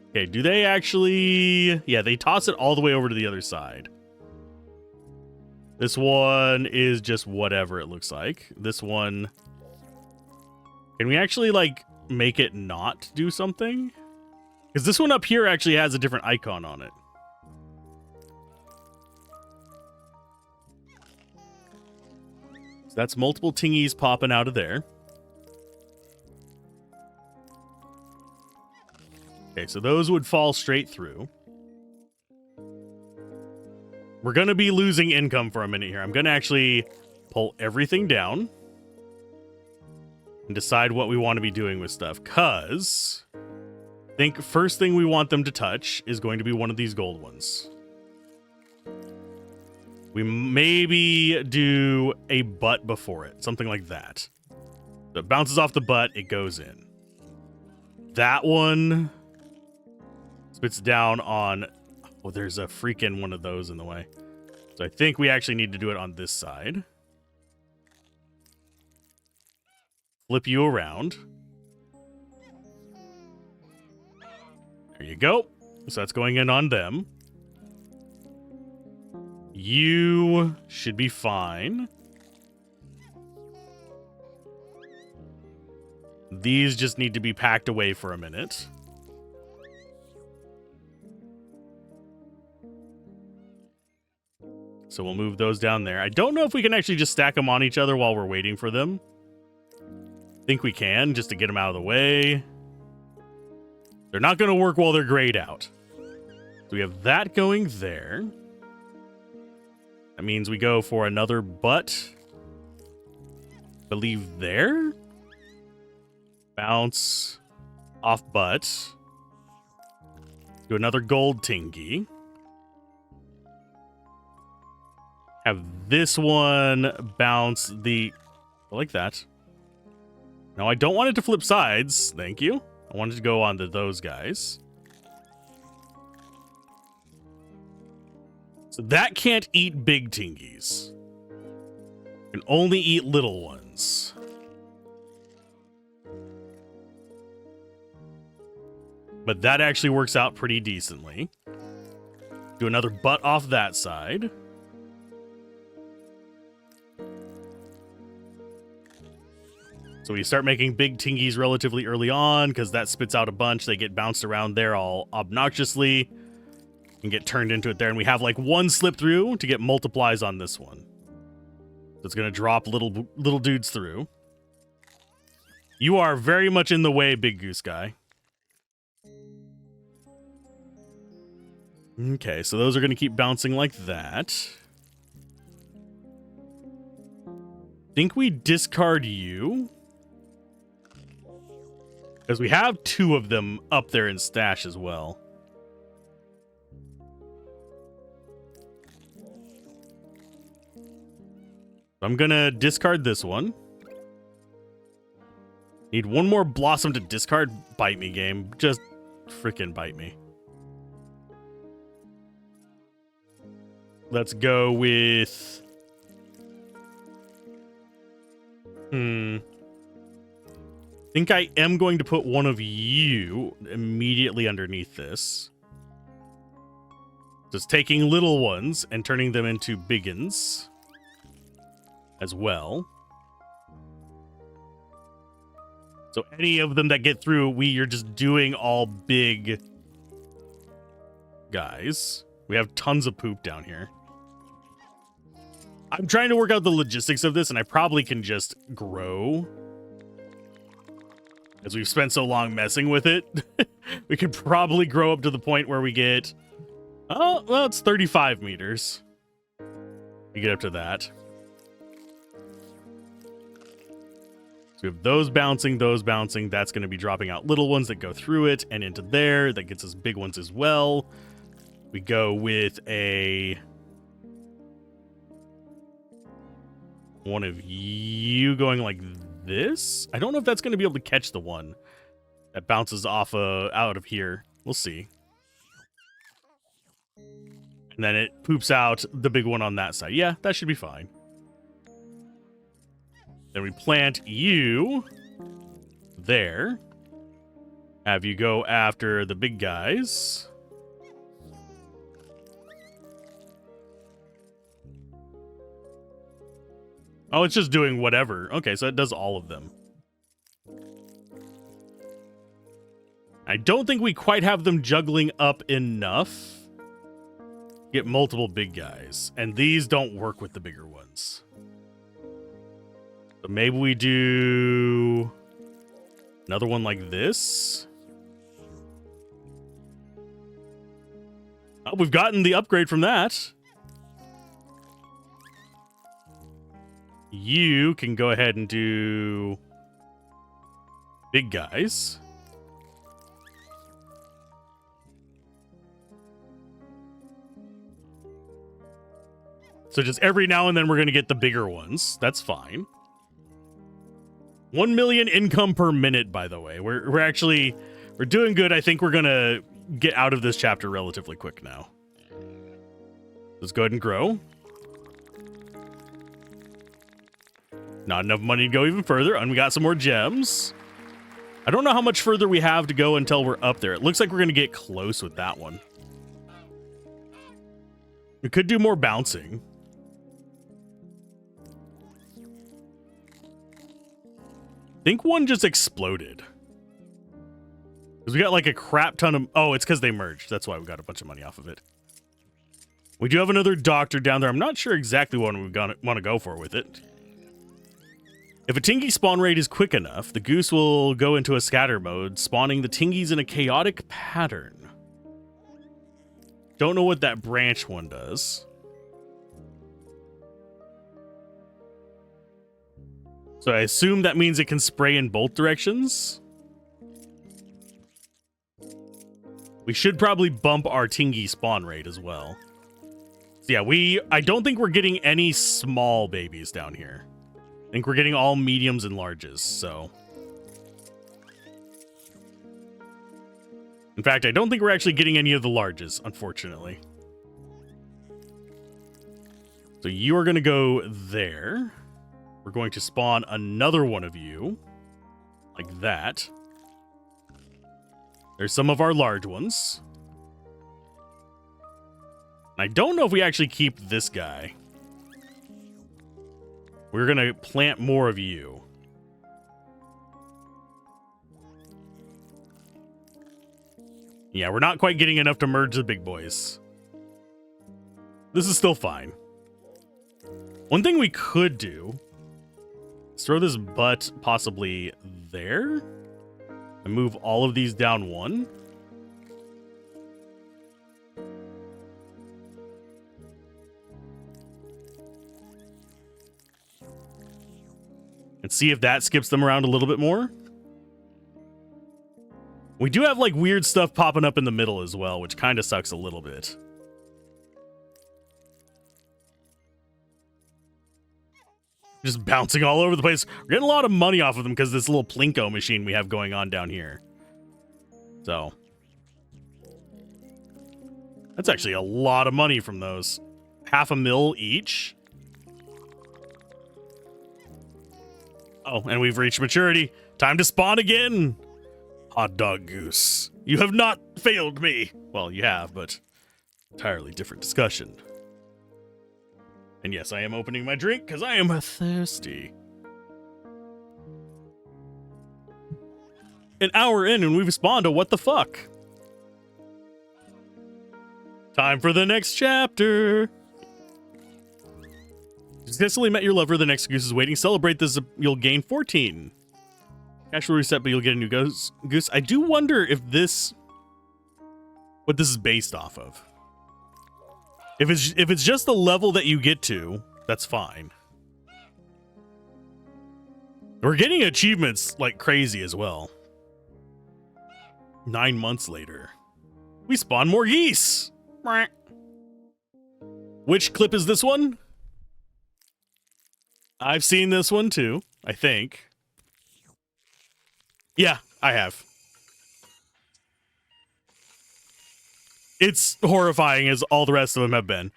Okay, do they actually... Yeah, they toss it all the way over to the other side. This one is just whatever it looks like. This one... Can we actually, like, make it not do something? Because this one up here actually has a different icon on it. So that's multiple tingies popping out of there. Okay, so those would fall straight through. We're going to be losing income for a minute here. I'm going to actually pull everything down and decide what we want to be doing with stuff. Because I think first thing we want them to touch is going to be one of these gold ones. We maybe do a butt before it. Something like that. So it bounces off the butt. It goes in. That one spits down on... Oh, there's a freaking one of those in the way. So I think we actually need to do it on this side. Flip you around. There you go. So that's going in on them. You should be fine. These just need to be packed away for a minute. So we'll move those down there. I don't know if we can actually just stack them on each other while we're waiting for them. I think we can, just to get them out of the way. They're not going to work while they're grayed out. So we have that going there. That means we go for another butt. I believe there. Bounce off butt. Do another gold tingy. Have this one bounce the... like that. No, I don't want it to flip sides. Thank you. I wanted to go on to those guys. So that can't eat big tingies. Can only eat little ones. But that actually works out pretty decently. Do another butt off that side. So we start making big tingies relatively early on because that spits out a bunch. They get bounced around there all obnoxiously and get turned into it there. And we have like one slip through to get multiplies on this one. So it's going to drop little dudes through. You are very much in the way, Big Goose Guy. Okay, so those are going to keep bouncing like that. Think we discard you. Because we have 2 of them up there in stash as well. I'm gonna discard this one. Need 1 more blossom to discard. Bite me, game. Just freaking bite me. Let's go with... I think I am going to put one of you immediately underneath this. Just taking little ones and turning them into biggins as well. So any of them that get through, you're just doing all big guys. We have tons of poop down here. I'm trying to work out the logistics of this, and I probably can just grow. As we've spent so long messing with it, we could probably grow up to the point where we get... Oh, well, it's 35 meters. We get up to that. So we have those bouncing, those bouncing. That's going to be dropping out little ones that go through it and into there. That gets us big ones as well. We go with a... one of you going like this. I don't know if that's going to be able to catch the one that bounces off out of here. We'll see. And then it poops out the big one on that side. Yeah, that should be fine. Then we plant you there. Have you go after the big guys. Oh, it's just doing whatever. Okay, so it does all of them. I don't think we quite have them juggling up enough. Get multiple big guys. And these don't work with the bigger ones. So maybe we do another one like this. Oh, we've gotten the upgrade from that. You can go ahead and do big guys. So just every now and then we're going to get the bigger ones. That's fine. 1 million income per minute, by the way. We're doing good. I think we're going to get out of this chapter relatively quick now. Let's go ahead and grow. Not enough money to go even further, and we got some more gems. I don't know how much further we have to go until we're up there. It looks like we're going to get close with that one. We could do more bouncing. I think one just exploded. Because we got like a crap ton of... Oh, it's because they merged. That's why we got a bunch of money off of it. We do have another doctor down there. I'm not sure exactly what we want to go for with it. If a Tingy spawn rate is quick enough, the goose will go into a scatter mode, spawning the Tingies in a chaotic pattern. Don't know what that branch one does. So I assume that means it can spray in both directions. We should probably bump our Tingy spawn rate as well. So yeah, I don't think we're getting any small babies down here. I think we're getting all mediums and larges, so. In fact, I don't think we're actually getting any of the larges, unfortunately. So you are going to go there. We're going to spawn another one of you. Like that. There's some of our large ones. I don't know if we actually keep this guy. We're going to plant more of you. Yeah, we're not quite getting enough to merge the big boys. This is still fine. One thing we could do is throw this butt possibly there and move all of these down one. And see if that skips them around a little bit more. We do have like weird stuff popping up in the middle as well, which kind of sucks a little bit. Just bouncing all over the place. We're getting a lot of money off of them because this little Plinko machine we have going on down here. So that's actually a lot of money from those. $500,000 each. Oh, and we've reached maturity. Time to spawn again. Hot dog goose. You have not failed me. Well, you have, but entirely different discussion. And yes, I am opening my drink because I am thirsty. An hour in and we've spawned a what the fuck. Time for the next chapter. Successfully met your lover. The next goose is waiting. Celebrate this. You'll gain 14. Cash will reset, but you'll get a new goose. I do wonder if this... what this is based off of. If it's just the level that you get to, that's fine. We're getting achievements like crazy as well. 9 months later. We spawn more geese. Which clip is this one? I've seen this one too, I think. Yeah, I have. It's horrifying as all the rest of them have been.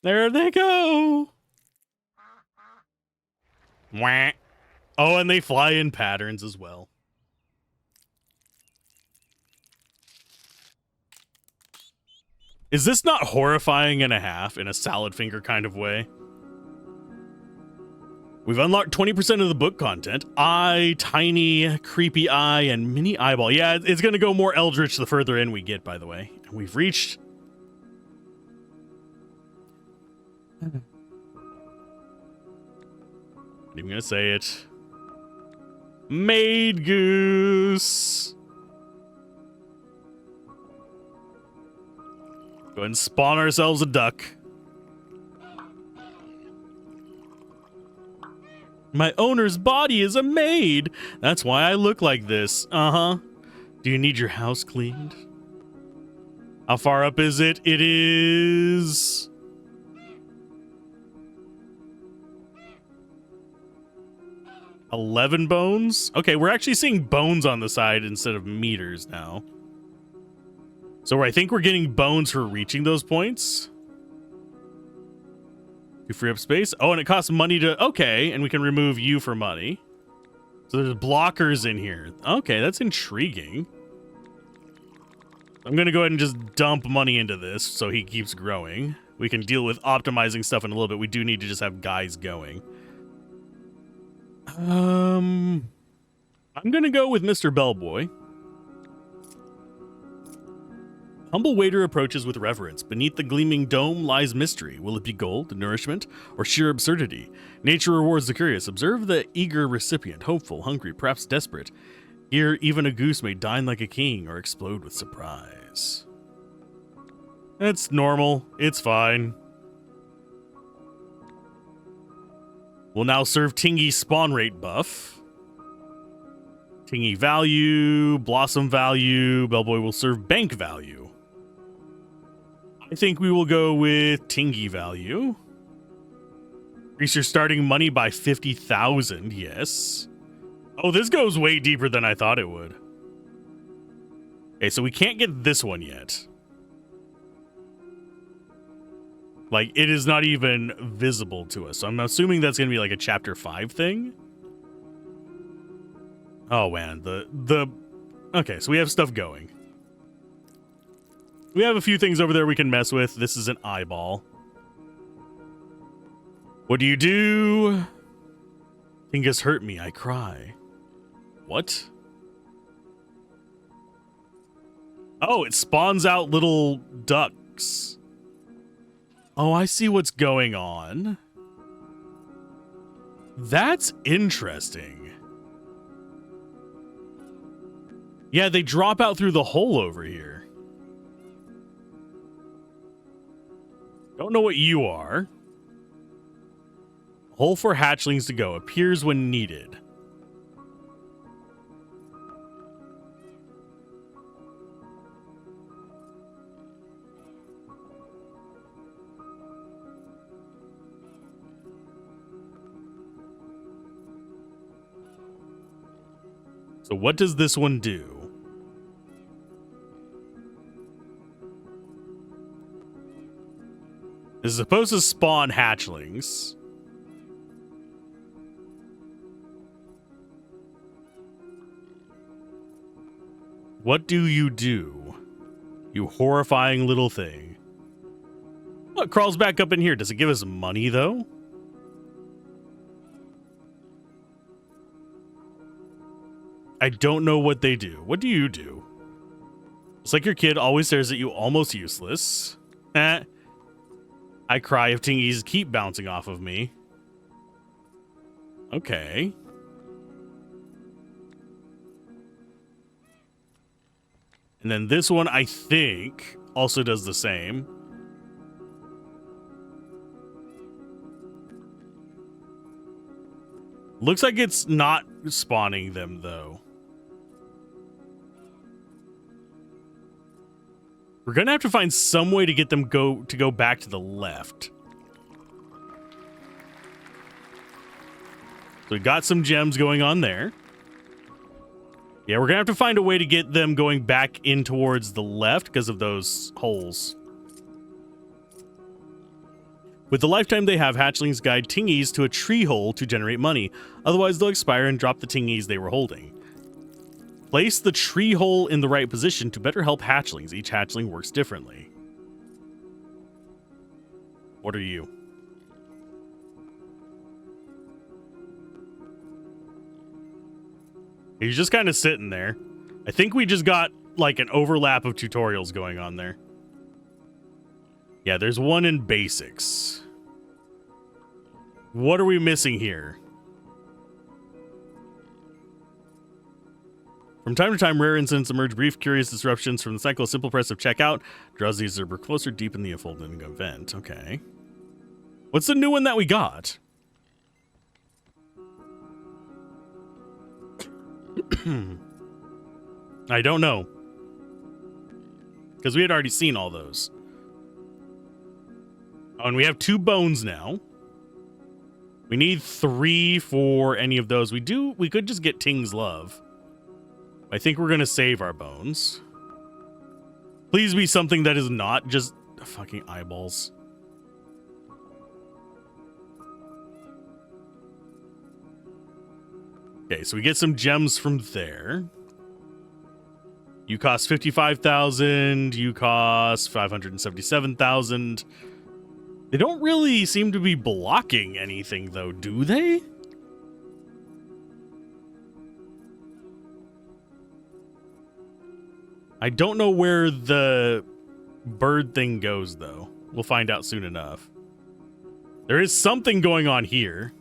There they go. Wah. Oh, and they fly in patterns as well. Is this not horrifying and a half in a salad finger kind of way? We've unlocked 20% of the book content. Eye, tiny, creepy eye, and mini eyeball. Yeah, it's going to go more eldritch the further in we get, by the way. We've reached... I'm not even going to say it. Maid Goose. Go ahead and spawn ourselves a duck. My owner's body is a maid. That's why I look like this. Uh-huh. Do you need your house cleaned? How far up is it? It is... 11 bones? Okay, we're actually seeing bones on the side instead of meters now. So I think we're getting bones for reaching those points. You free up space. Oh, and it costs money to... okay, and we can remove you for money. So there's blockers in here. Okay, that's intriguing. I'm going to go ahead and just dump money into this so he keeps growing. We can deal with optimizing stuff in a little bit. We do need to just have guys going. I'm going to go with Mr. Bellboy. Humble waiter approaches with reverence. Beneath the gleaming dome lies mystery. Will it be gold, nourishment, or sheer absurdity? Nature rewards the curious. Observe the eager recipient, hopeful, hungry, perhaps desperate. Here, even a goose may dine like a king or explode with surprise. That's normal. It's fine. We'll now serve Tingy spawn rate buff. Tingy value, blossom value. Bellboy will serve bank value. I think we will go with Tingy value. Increase your starting money by 50,000, yes. Oh, this goes way deeper than I thought it would. Okay, so we can't get this one yet. Like, it is not even visible to us. So I'm assuming that's going to be like a chapter 5 thing. Oh, man. Okay, so we have stuff going. We have a few things over there we can mess with. This is an eyeball. What do you do? Tingus hurt me. I cry. What? Oh, it spawns out little ducks. Oh, I see what's going on. That's interesting. Yeah, they drop out through the hole over here. Don't know what you are. Hole for hatchlings to go. Appears when needed. So what does this one do? This is supposed to spawn hatchlings. What do? You horrifying little thing. What crawls back up in here? Does it give us money, though? I don't know what they do. What do you do? It's like your kid always stares at you, almost useless. I cry if tingies keep bouncing off of me. Okay. And then this one, I think, also does the same. Looks like it's not spawning them, though. We're gonna have to find some way to get them to go back to the left. So we got some gems going on there. Yeah, we're gonna have to find a way to get them going back in towards the left because of those holes. With the lifetime they have, hatchlings guide tingies to a tree hole to generate money. Otherwise, they'll expire and drop the tingies they were holding. Place the tree hole in the right position to better help hatchlings. Each hatchling works differently. What are you? He's just kind of sitting there. I think we just got like an overlap of tutorials going on there. Yeah, there's one in basics. What are we missing here? From time to time, rare incidents emerge, brief, curious disruptions from the cycle. Simple press of checkout draws the user closer deep in the unfolding event. Okay. What's the new one that we got? I don't know. Because we had already seen all those. Oh, and we have 2 bones now. We need 3 for any of those. We could just get Ting's Love. I think we're going to save our bones. Please be something that is not just fucking eyeballs. Okay, so we get some gems from there. You cost 55,000. You cost 577,000. They don't really seem to be blocking anything, though, do they? I don't know where the bird thing goes, though. We'll find out soon enough. There is something going on here.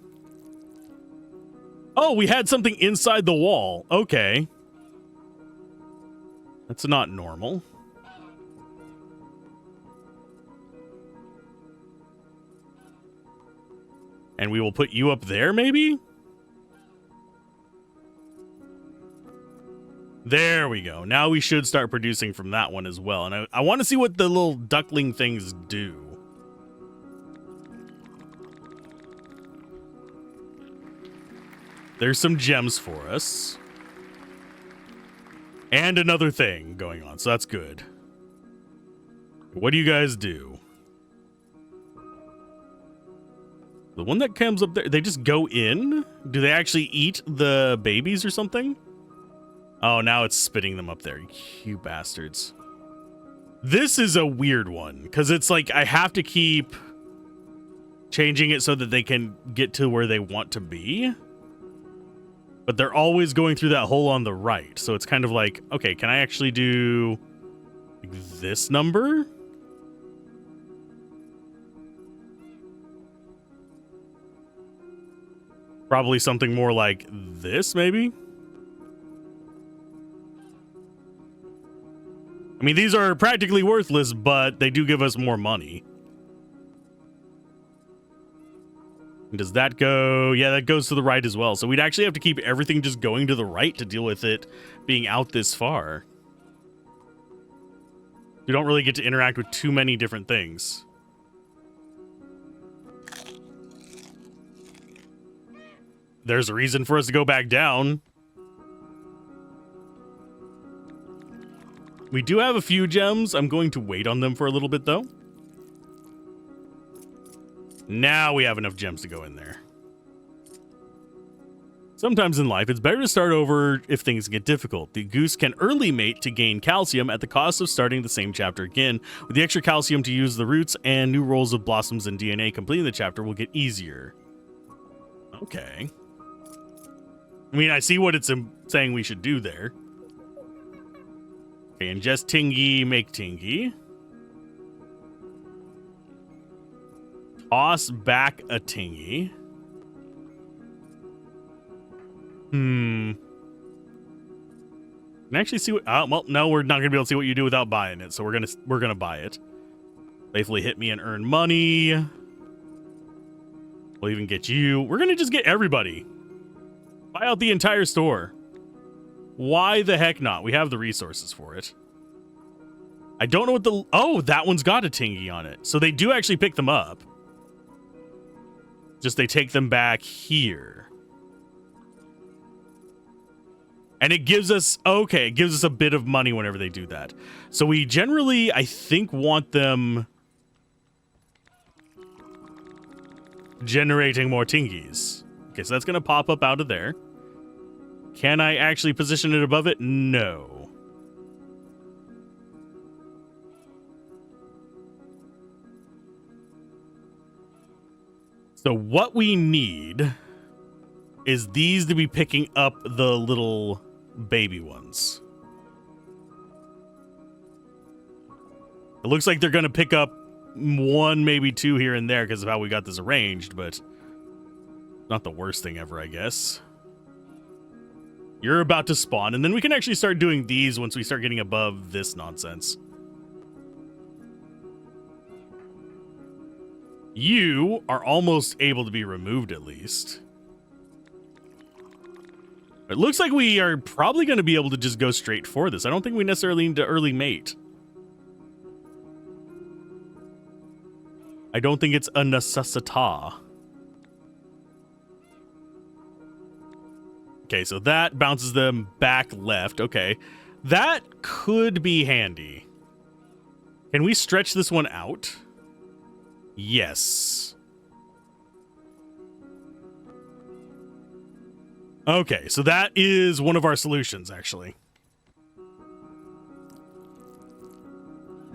Oh, we had something inside the wall. Okay. That's not normal. And we will put you up there, maybe? There we go. Now we should start producing from that one as well. And I want to see what the little duckling things do. There's some gems for us. And another thing going on, so that's good. What do you guys do? The one that comes up there, they just go in? Do they actually eat the babies or something? Oh, now it's spitting them up there. You bastards. This is a weird one, because it's like I have to keep changing it so that they can get to where they want to be. But they're always going through that hole on the right. So it's kind of like, okay, can I actually do like this number? Probably something more like this, maybe? I mean, these are practically worthless, but they do give us more money. Does that go? Yeah, that goes to the right as well. So we'd actually have to keep everything just going to the right to deal with it being out this far. You don't really get to interact with too many different things. There's a reason for us to go back down. We do have a few gems. I'm going to wait on them for a little bit, though. Now we have enough gems to go in there. Sometimes in life, it's better to start over if things get difficult. The goose can early mate to gain calcium at the cost of starting the same chapter again. With the extra calcium to use the roots and new rolls of blossoms and DNA, completing the chapter will get easier. Okay. I mean, I see what it's saying we should do there. Okay, ingest Tingy, make Tingy. Toss back a Tingy. Can I actually see what? Well, no, we're not gonna be able to see what you do without buying it. So we're gonna buy it. Faithfully hit me and earn money. We'll even get you. We're gonna just get everybody. Buy out the entire store. Why the heck not? We have the resources for it. I don't know what the... Oh, that one's got a Tingy on it. So they do actually pick them up. Just they take them back here. And it gives us... Okay, it gives us a bit of money whenever they do that. So we generally, I think, want them... generating more Tingies. Okay, so that's going to pop up out of there. Can I actually position it above it? No. So what we need is these to be picking up the little baby ones. It looks like they're going to pick up one, maybe two here and there because of how we got this arranged, but not the worst thing ever, I guess. You're about to spawn, and then we can actually start doing these once we start getting above this nonsense. You are almost able to be removed, at least. It looks like we are probably going to be able to just go straight for this. I don't think we necessarily need to early mate. I don't think it's a necessita. Okay, so that bounces them back left. Okay, that could be handy. Can we stretch this one out? Yes. Okay, so that is one of our solutions, actually.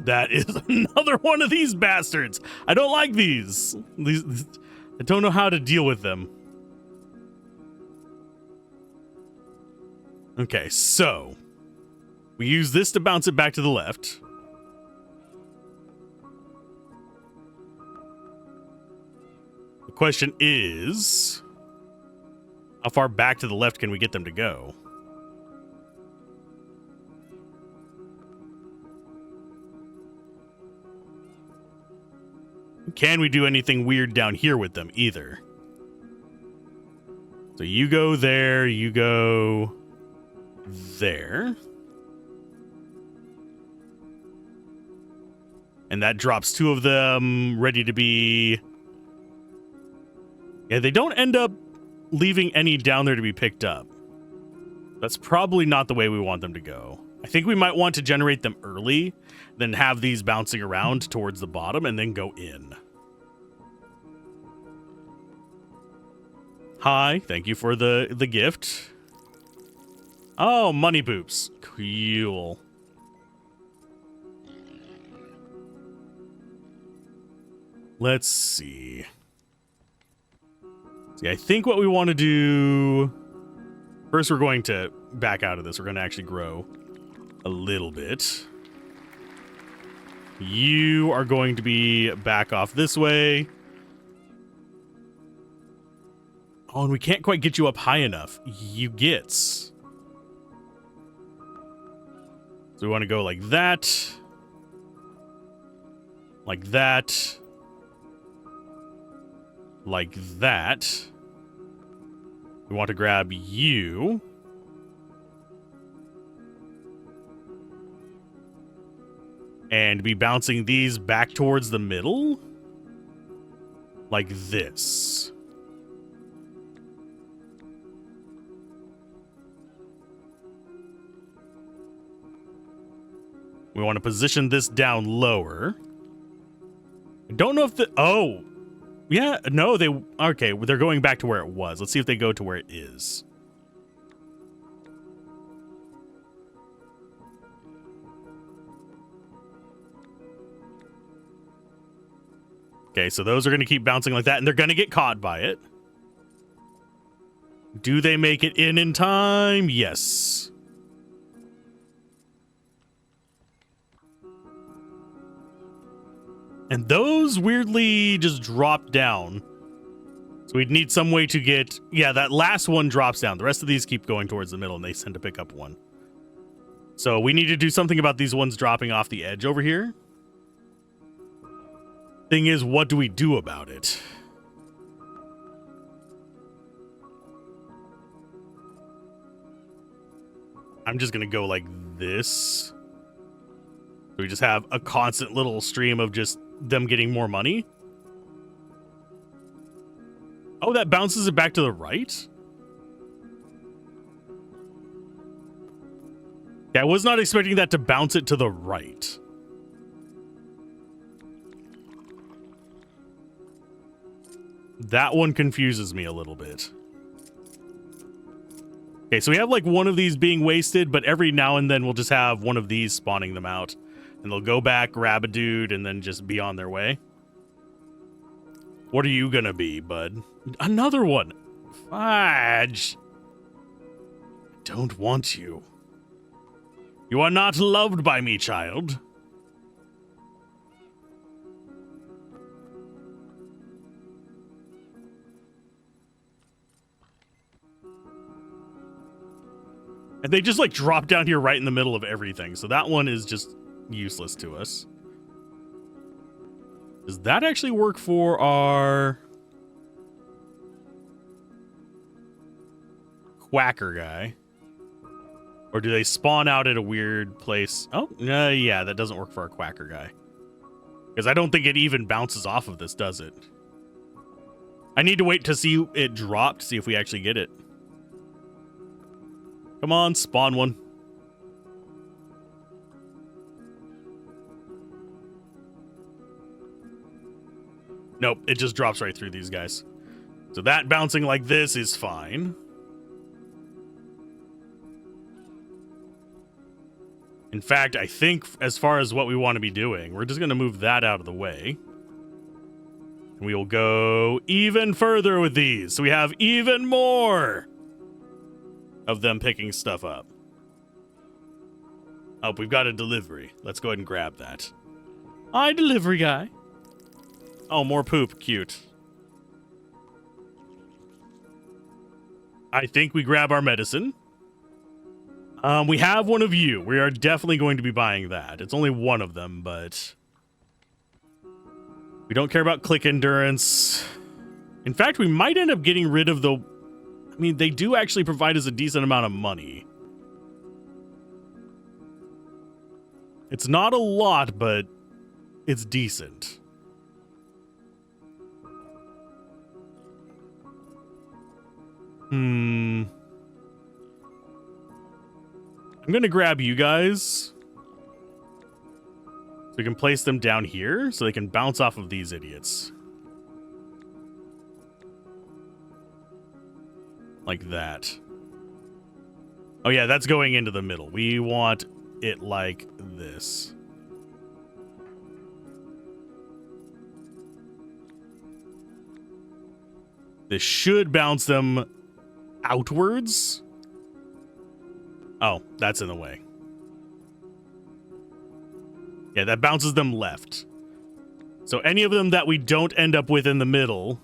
That is another one of these bastards. I don't like these. I don't know how to deal with them. Okay, so we use this to bounce it back to the left. The question is, how far back to the left can we get them to go? Can we do anything weird down here with them either? So you go there, you go there. And that drops two of them ready to be... Yeah, they don't end up leaving any down there to be picked up. That's probably not the way we want them to go. I think we might want to generate them early, then have these bouncing around towards the bottom and then go in. Hi, thank you for the gift. Oh, money poops. Cool. Let's see. See, I think what we want to do... First, we're going to back out of this. We're going to actually grow a little bit. You are going to be back off this way. Oh, and we can't quite get you up high enough. You gets. So we want to go like that. Like that. like that. We want to grab you. And be bouncing these back towards the middle. Like this. We want to position this down lower. I don't know if the... Oh. Yeah, no, they... Okay, they're going back to where it was. Let's see if they go to where it is. Okay, so those are going to keep bouncing like that, and they're going to get caught by it. Do they make it in time? Yes. And those weirdly just drop down. So we'd need some way to get... Yeah, that last one drops down. The rest of these keep going towards the middle, and they tend to pick up one. So we need to do something about these ones dropping off the edge over here. Thing is, what do we do about it? I'm just going to go like this. We just have a constant little stream of just them getting more money. Oh, that bounces it back to the right? Yeah, I was not expecting that to bounce it to the right. That one confuses me a little bit. Okay, so we have like one of these being wasted, but every now and then we'll just have one of these spawning them out. And they'll go back, grab a dude, and then just be on their way. What are you gonna be, bud? Another one! Fudge! I don't want you. You are not loved by me, child. And they just like drop down here right in the middle of everything. So that one is just useless to us. Does that actually work for our quacker guy? Or do they spawn out at a weird place? Oh, yeah, that doesn't work for our quacker guy. Because I don't think it even bounces off of this, does it? I need to wait to see it drop to see if we actually get it. Come on, spawn one. Nope, it just drops right through these guys. So that bouncing like this is fine. In fact, I think as far as what we want to be doing, we're just going to move that out of the way. And we will go even further with these. So we have even more of them picking stuff up. Oh, we've got a delivery. Let's go ahead and grab that. Hi, delivery guy. Oh, more poop. Cute. I think we grab our medicine. We have one of you. We are definitely going to be buying that. It's only one of them, but we don't care about click endurance. In fact, we might end up getting rid of the... I mean, they do actually provide us a decent amount of money. It's not a lot, but it's decent. I'm going to grab you guys. So we can place them down here so they can bounce off of these idiots. Like that. Oh yeah, that's going into the middle. We want it like this. This should bounce them outwards. Oh, that's in the way. Yeah, that bounces them left. So any of them that we don't end up with in the middle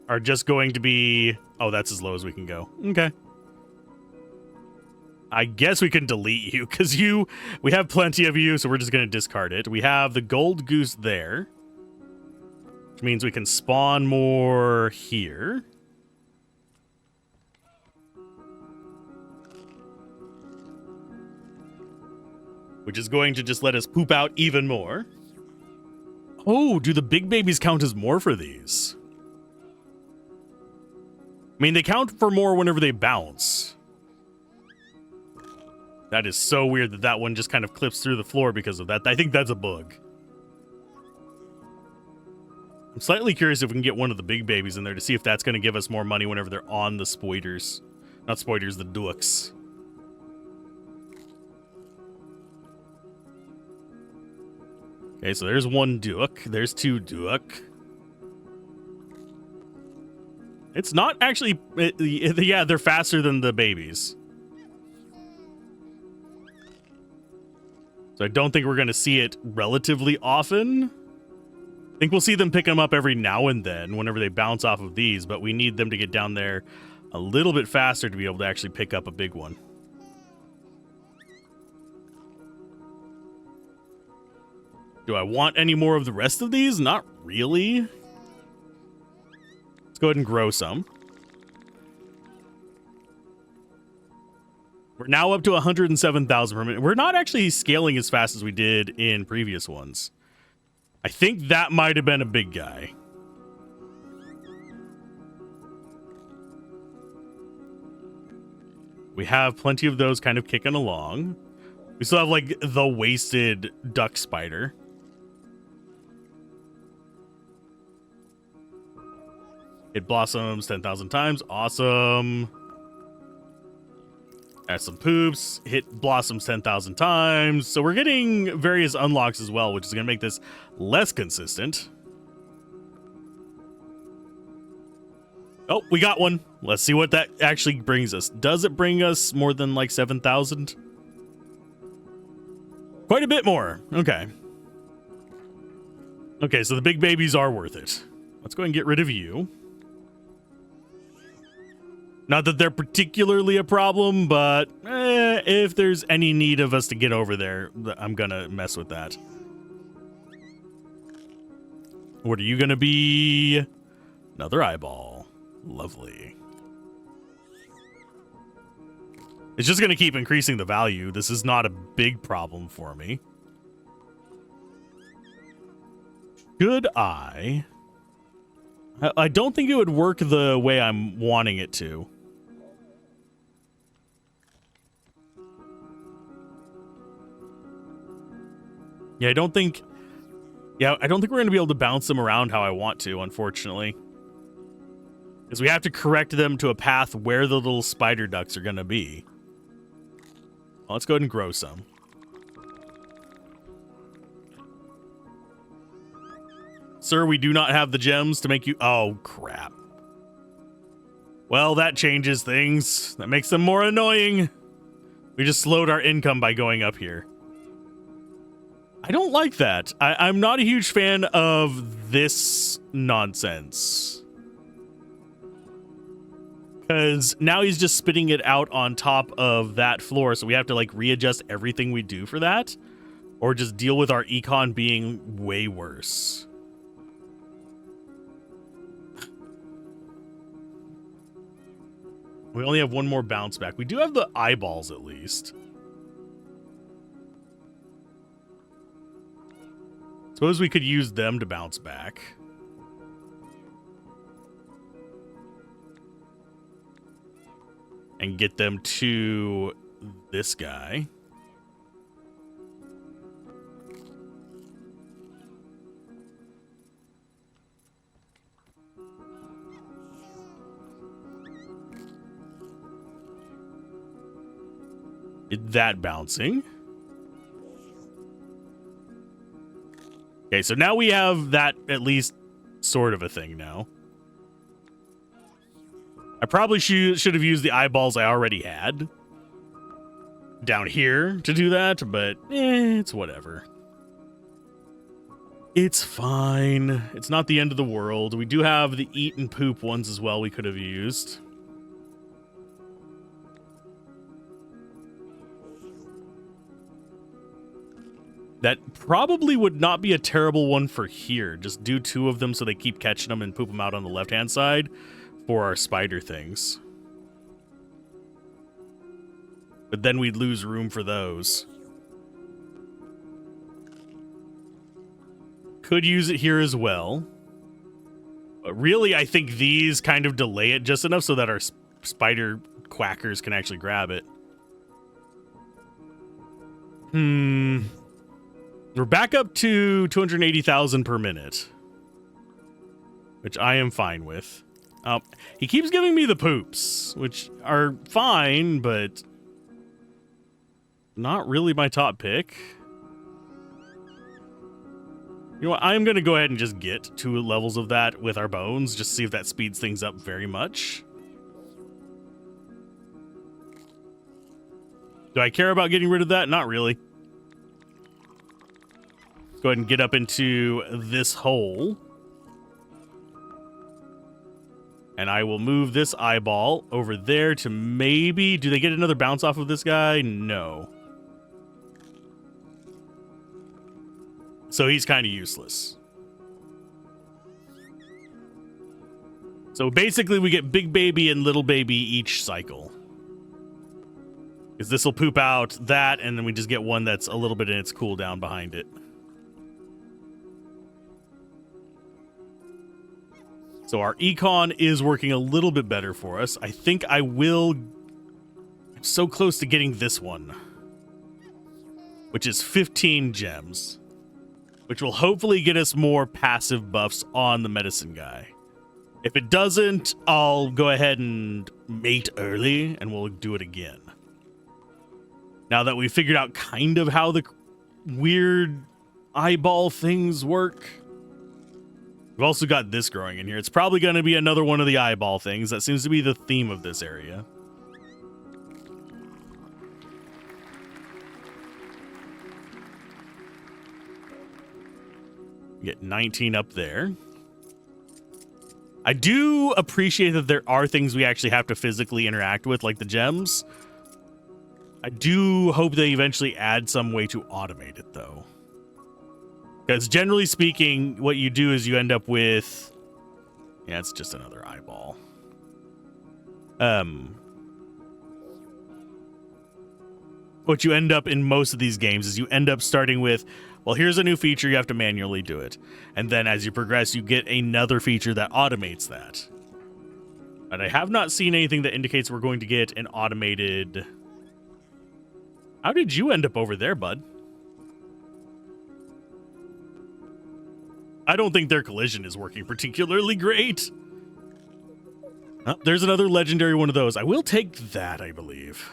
are just going to be... Oh, that's as low as we can go. Okay. I guess we can delete you, because we have plenty of you, so we're just going to discard it. We have the gold goose there. which means we can spawn more here. Which is going to just let us poop out even more. Oh, do the big babies count as more for these? I mean, they count for more whenever they bounce. That is so weird that that one just kind of clips through the floor because of that. I think that's a bug. I'm slightly curious if we can get one of the big babies in there to see if that's going to give us more money whenever they're on the spoiders. Not spoiders, the ducks. Okay, so there's one duck. There's two duck. It's not actually... yeah, they're faster than the babies. So I don't think we're going to see it relatively often. I think we'll see them pick them up every now and then whenever they bounce off of these, but we need them to get down there a little bit faster to be able to actually pick up a big one. Do I want any more of the rest of these? Not really. Let's go ahead and grow some. We're now up to 107,000 per minute. We're not actually scaling as fast as we did in previous ones. I think that might have been a big guy. We have plenty of those kind of kicking along. We still have like the wasted duck spider. It blossoms 10,000 times. Awesome. Add some poops. Hit blossoms 10,000 times. So we're getting various unlocks as well, which is going to make this less consistent. Oh, we got one. Let's see what that actually brings us. Does it bring us more than like 7,000? Quite a bit more. Okay. Okay, so the big babies are worth it. Let's go ahead and get rid of you. Not that they're particularly a problem, but if there's any need of us to get over there, I'm going to mess with that. What are you going to be? Another eyeball. Lovely. It's just going to keep increasing the value. This is not a big problem for me. Should I don't think it would work the way I'm wanting it to. Yeah, I don't think we're going to be able to bounce them around how I want to, unfortunately. Because we have to correct them to a path where the little spider ducks are going to be. Well, let's go ahead and grow some. Sir, we do not have the gems to make you... Oh, crap. Well, that changes things. That makes them more annoying. We just slowed our income by going up here. I don't like that. I'm not a huge fan of this nonsense. Because now he's just spitting it out on top of that floor, so we have to like readjust everything we do for that. Or just deal with our econ being way worse. We only have one more bounce back. We do have the eyeballs at least. Suppose we could use them to bounce back. And get them to this guy. Get that bouncing. Okay, so now we have that at least sort of a thing now. I probably should have used the eyeballs I already had down here to do that, but it's whatever. It's fine. It's not the end of the world. We do have the eat and poop ones as well we could have used. That probably would not be a terrible one for here. Just do 2 of them so they keep catching them and poop them out on the left-hand side for our spider things. But then we'd lose room for those. Could use it here as well. But really, I think these kind of delay it just enough so that our spider quackers can actually grab it. We're back up to 280,000 per minute, which I am fine with. He keeps giving me the poops, which are fine, but not really my top pick. You know what? I'm going to go ahead and just get 2 levels of that with our bones, just to see if that speeds things up very much. Do I care about getting rid of that? Not really. Go ahead and get up into this hole. And I will move this eyeball over there to maybe... Do they get another bounce off of this guy? No. So he's kind of useless. So basically we get big baby and little baby each cycle. Because this will poop out that, and then we just get one that's a little bit in its cooldown behind it. So our econ is working a little bit better for us. I think I will... I'm so close to getting this one, which is 15 gems, which will hopefully get us more passive buffs on the medicine guy. If it doesn't, I'll go ahead and mate early, and we'll do it again. Now that we've figured out kind of how the weird eyeball things work. We've also got this growing in here. It's probably going to be another one of the eyeball things. That seems to be the theme of this area. Get 19 up there. I do appreciate that there are things we actually have to physically interact with, like the gems. I do hope they eventually add some way to automate it, though. Because generally speaking, what you do is you end up with... Yeah, it's just another eyeball. What you end up in most of these games is you end up starting with, well, here's a new feature, you have to manually do it. And then as you progress, you get another feature that automates that. But I have not seen anything that indicates we're going to get an automated... How did you end up over there, bud? I don't think their collision is working particularly great. Oh, there's another legendary one of those. I will take that, I believe.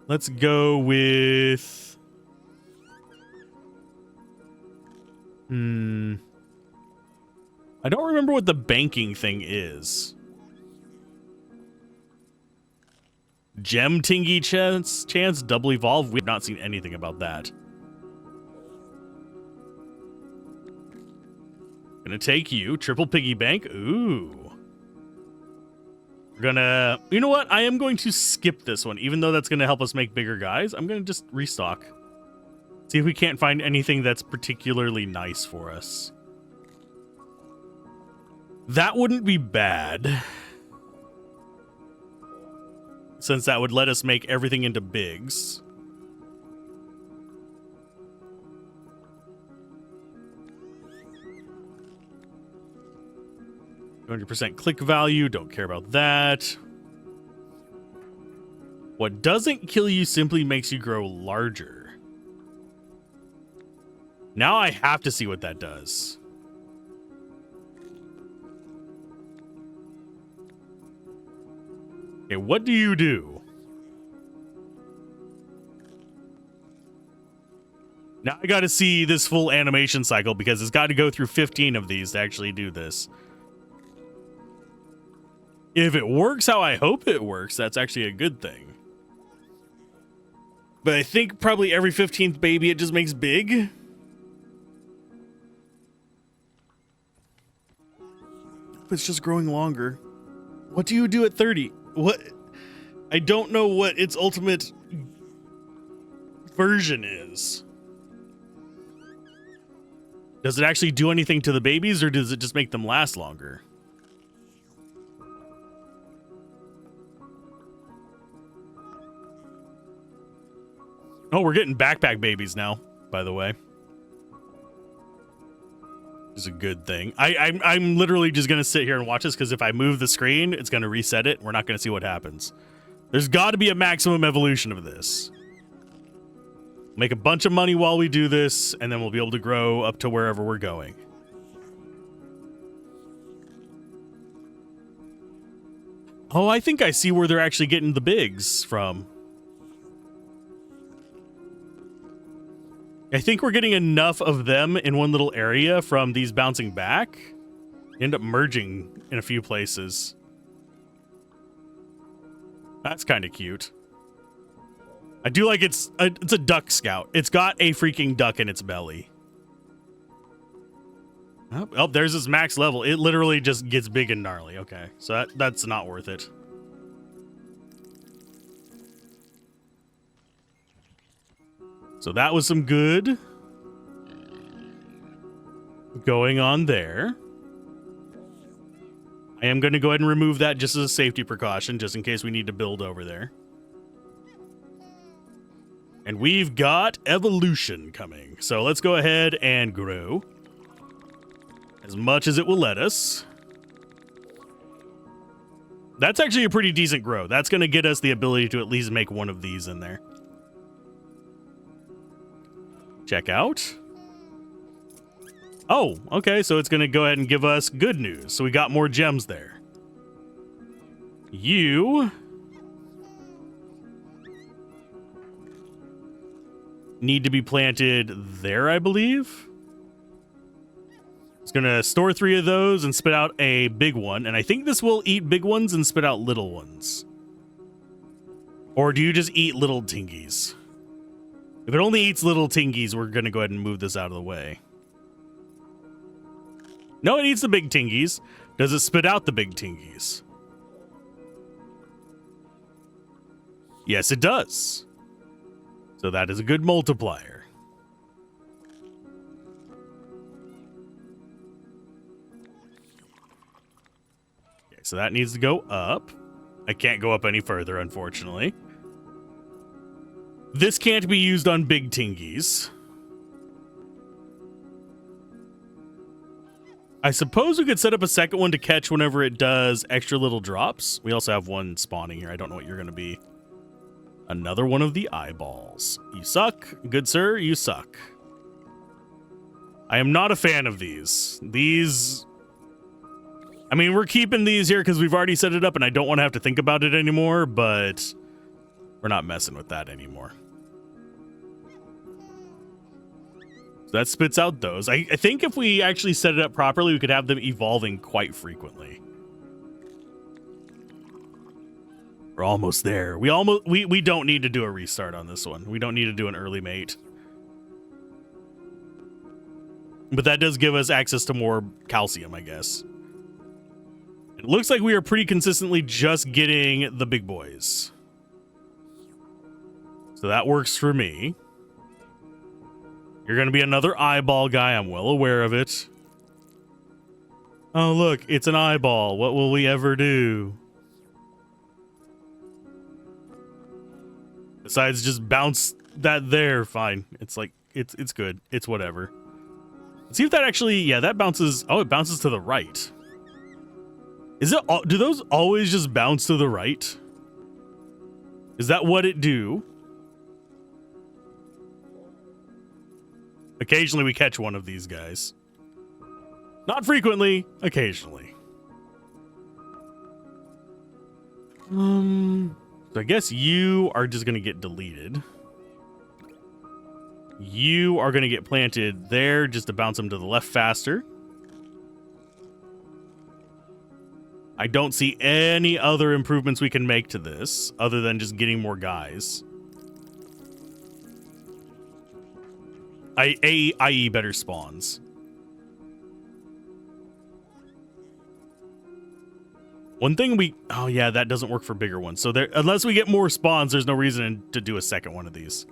Let's go with... I don't remember what the banking thing is. Gem Tingy chance, double evolve. We've not seen anything about that. Gonna take you. Triple piggy bank. Ooh. We're gonna... You know what? I am going to skip this one. Even though that's gonna help us make bigger guys, I'm gonna just restock. See if we can't find anything that's particularly nice for us. That wouldn't be bad. Since that would let us make everything into bigs. %, click value, don't care about that. What doesn't kill you simply makes you grow larger. Now I have to see what that does. Okay, what do you do? Now I gotta see this full animation cycle because it's got to go through 15 of these to actually do this. If it works how I hope it works, that's actually a good thing. But I think probably every 15th baby it just makes big. It's just growing longer. What do you do at 30? What? I don't know what its ultimate version is. Does it actually do anything to the babies, or does it just make them last longer? Oh, we're getting backpack babies now, by the way. Is a good thing. I'm literally just gonna sit here and watch this, because if I move the screen, it's gonna reset it. We're not gonna see what happens. There's got to be a maximum evolution of this. Make a bunch of money while we do this, and then we'll be able to grow up to wherever we're going. Oh, I think I see where they're actually getting the bigs from. I think we're getting enough of them in one little area from these bouncing back. End up merging in a few places. That's kind of cute. I do like it's a duck scout. It's got a freaking duck in its belly. Oh, there's this max level. It literally just gets big and gnarly. Okay, so that's not worth it. So that was some good going on there. I am going to go ahead and remove that just as a safety precaution, just in case we need to build over there. And we've got evolution coming. So let's go ahead and grow as much as it will let us. That's actually a pretty decent grow. That's going to get us the ability to at least make one of these in there. Check out. Oh, okay, so it's going to go ahead and give us good news. So we got more gems there. You need to be planted there, I believe. It's going to store 3 of those and spit out a big one. And I think this will eat big ones and spit out little ones. Or do you just eat little tingies? If it only eats little tingies, we're going to go ahead and move this out of the way. No, it eats the big tingies. Does it spit out the big tingies? Yes, it does. So that is a good multiplier. Okay, so that needs to go up. I can't go up any further, unfortunately. This can't be used on big tingies. I suppose we could set up a second one to catch whenever it does extra little drops. We also have one spawning here. I don't know what you're going to be. Another one of the eyeballs. You suck. Good sir, you suck. I am not a fan of these. I mean, we're keeping these here because we've already set it up and I don't want to have to think about it anymore, but we're not messing with that anymore. So that spits out those. I think if we actually set it up properly, we could have them evolving quite frequently. We're almost there. We don't need to do a restart on this one. We don't need to do an early mate. But that does give us access to more calcium, I guess. It looks like we are pretty consistently just getting the big boys. So that works for me. You're going to be another eyeball guy. I'm well aware of it. Oh, look, it's an eyeball. What will we ever do? Besides just bounce that there, fine. It's like, it's good. It's whatever. Let's see if that actually, yeah, that bounces. Oh, it bounces to the right. Is it, do those always just bounce to the right? Is that what it do? Occasionally we catch one of these guys. Not frequently, occasionally. So I guess you are just going to get deleted. You are going to get planted there just to bounce them to the left faster. I don't see any other improvements we can make to this other than just getting more guys. i.e. better spawns. One thing oh yeah, that doesn't work for bigger ones. So there, unless we get more spawns, there's no reason to do a second one of these.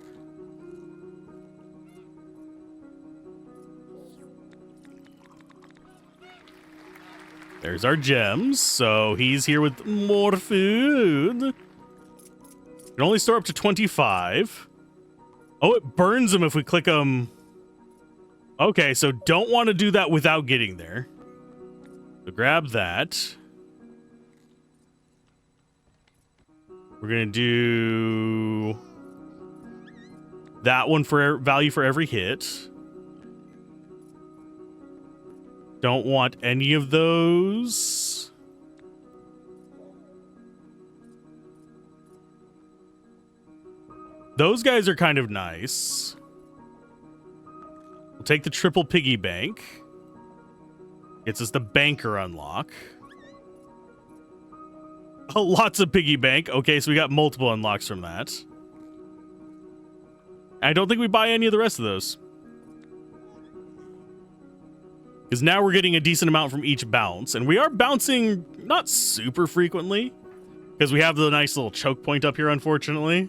There's our gems. So he's here with more food. Can only store up to 25. Oh, it burns them if we click them. Okay, so don't want to do that without getting there. So grab that. We're going to do that one for value for every hit. Don't want any of those. Those guys are kind of nice. We'll take the triple piggy bank. Gets us the banker unlock. Oh, lots of piggy bank. Okay, so we got multiple unlocks from that. I don't think we buy any of the rest of those. Because now we're getting a decent amount from each bounce. And we are bouncing not super frequently. Because we have the nice little choke point up here, unfortunately.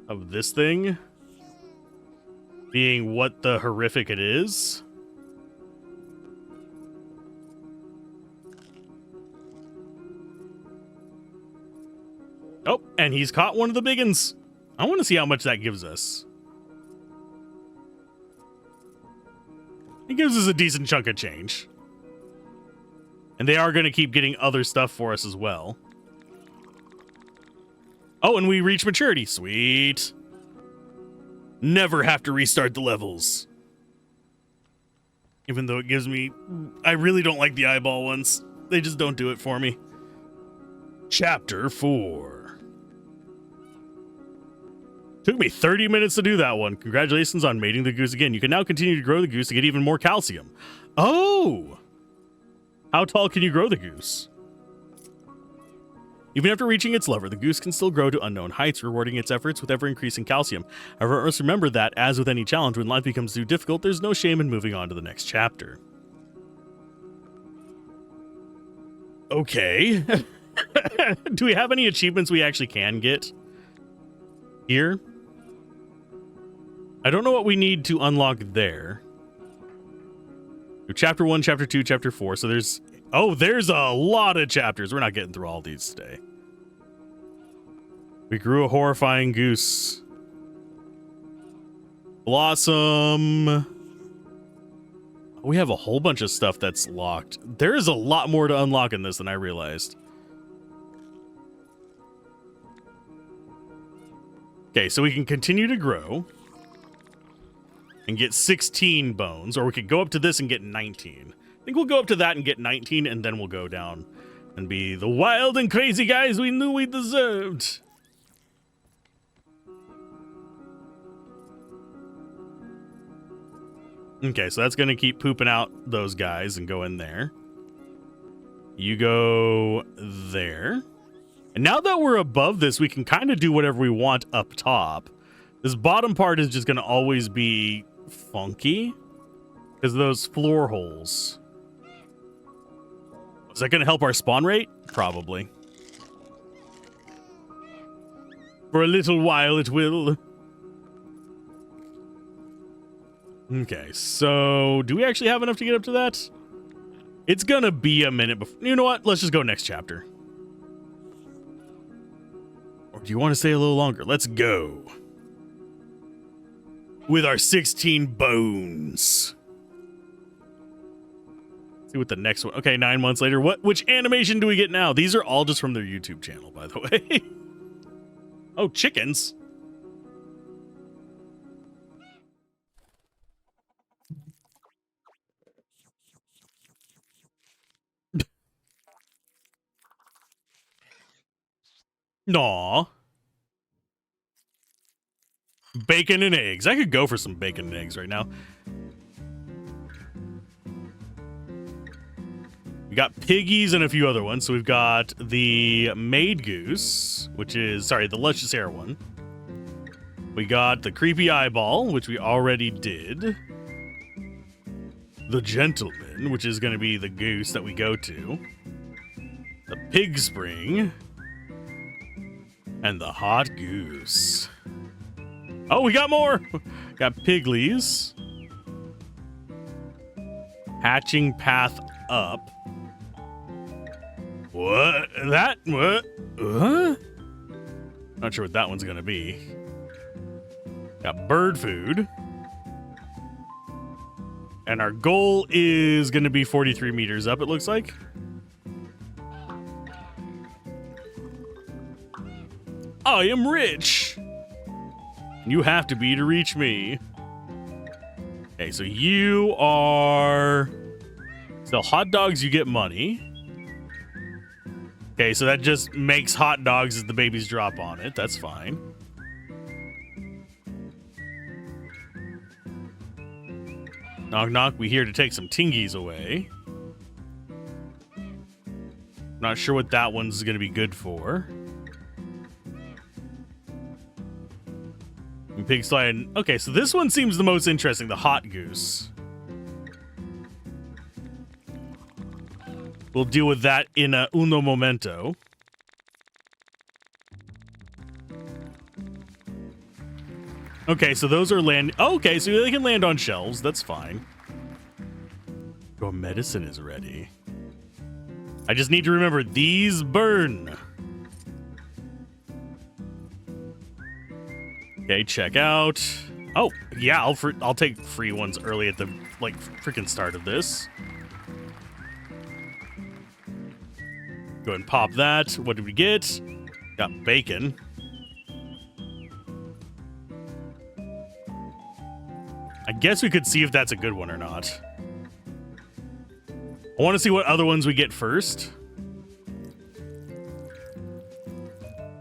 Of this thing. Being what the horrific it is. Oh, and he's caught one of the big uns. I want to see how much that gives us. It gives us a decent chunk of change. And they are going to keep getting other stuff for us as well. Oh, and we reach maturity. Sweet. Never have to restart the levels. Even though it gives me... I really don't like the eyeball ones. They just don't do it for me. Chapter 4. Took me 30 minutes to do that one. Congratulations on mating the goose again. You can now continue to grow the goose to get even more calcium. Oh! How tall can you grow the goose? Even after reaching its lover, the goose can still grow to unknown heights, rewarding its efforts with ever-increasing calcium. However, must remember that, as with any challenge, when life becomes too difficult, there's no shame in moving on to the next chapter. Okay. Do we have any achievements we actually can get here? I don't know what we need to unlock there. Chapter 1, Chapter 2, Chapter 4. So there's... Oh, there's a lot of chapters. We're not getting through all these today. We grew a horrifying goose. Blossom. We have a whole bunch of stuff that's locked. There is a lot more to unlock in this than I realized. Okay, so we can continue to grow and get 16 bones, or we could go up to this and get 19. I think we'll go up to that and get 19, and then we'll go down and be the wild and crazy guys we knew we deserved. Okay, so that's going to keep pooping out those guys and go in there. You go there. And now that we're above this, we can kind of do whatever we want up top. This bottom part is just going to always be funky because of those floor holes. Is that going to help our spawn rate? Probably. For a little while, it will. Okay, so do we actually have enough to get up to that? It's going to be a minute before. You know what? Let's just go next chapter. Or do you want to stay a little longer? Let's go. With our 16 bones. See what the next one. Okay, 9 months later. Which animation do we get now? These are all just from their YouTube channel, by the way. Oh, chickens. Aw. Bacon and eggs. I could go for some bacon and eggs right now. We got piggies and a few other ones. So we've got the maid goose, which is, sorry, the luscious hair one. We got the creepy eyeball, which we already did. The gentleman, which is going to be the goose that we go to. The Pig Spring, and the Hot Goose. Oh, we got more. Got Piglies. Hatching path up. What? That? What? Not sure what that one's gonna be. Got bird food. And our goal is gonna be 43 meters up, it looks like. I am rich. You have to be to reach me. Okay, so you are... Sell hot dogs, you get money. Okay, so that just makes hot dogs as the babies drop on it. That's fine. Knock, knock. We here to take some tingies away. Not sure what that one's going to be good for. And pig slide. Okay, so this one seems the most interesting. The hot goose. We'll deal with that in a uno momento. Okay, so those are land... Oh, okay, so they can land on shelves. That's fine. Your medicine is ready. I just need to remember, these burn. Okay, check out. Oh, yeah, I'll take free ones early at the, like, freaking start of this. Go ahead and pop that. What did we get? Got bacon. I guess we could see if that's a good one or not. I want to see what other ones we get first.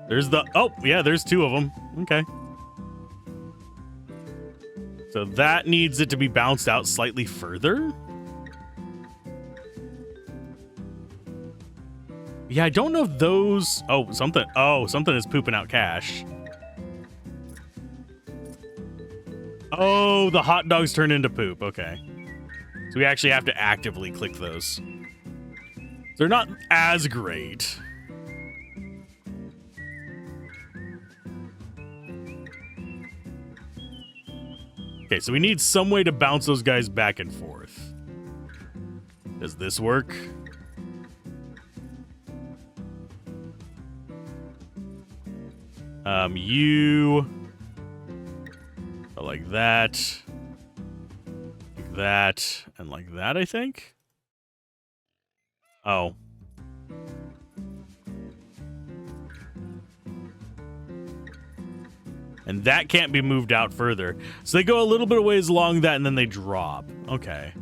There's the... Oh, yeah, there's two of them. Okay. So that needs it to be bounced out slightly further. Yeah, I don't know if those... Oh, something is pooping out cash. Oh, the hot dogs turn into poop. Okay. So we actually have to actively click those. They're not as great. Okay, so we need some way to bounce those guys back and forth. Does this work? You... Like that. Like that. And like that, I think? Oh. And that can't be moved out further. So they go a little bit of ways along that and then they drop. Okay.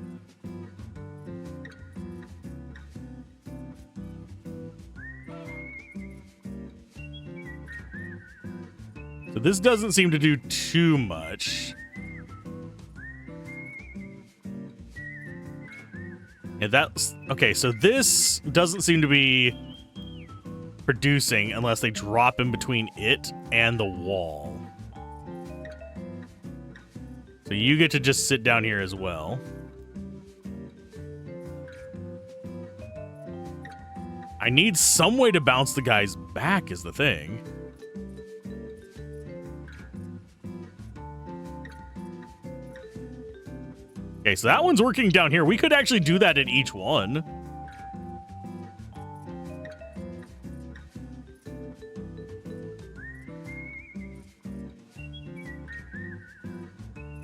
So this doesn't seem to do too much. Yeah, that's... Okay, so this doesn't seem to be producing unless they drop in between it and the wall. So you get to just sit down here as well. I need some way to bounce the guys back is the thing. Okay, so that one's working down here. We could actually do that at each one.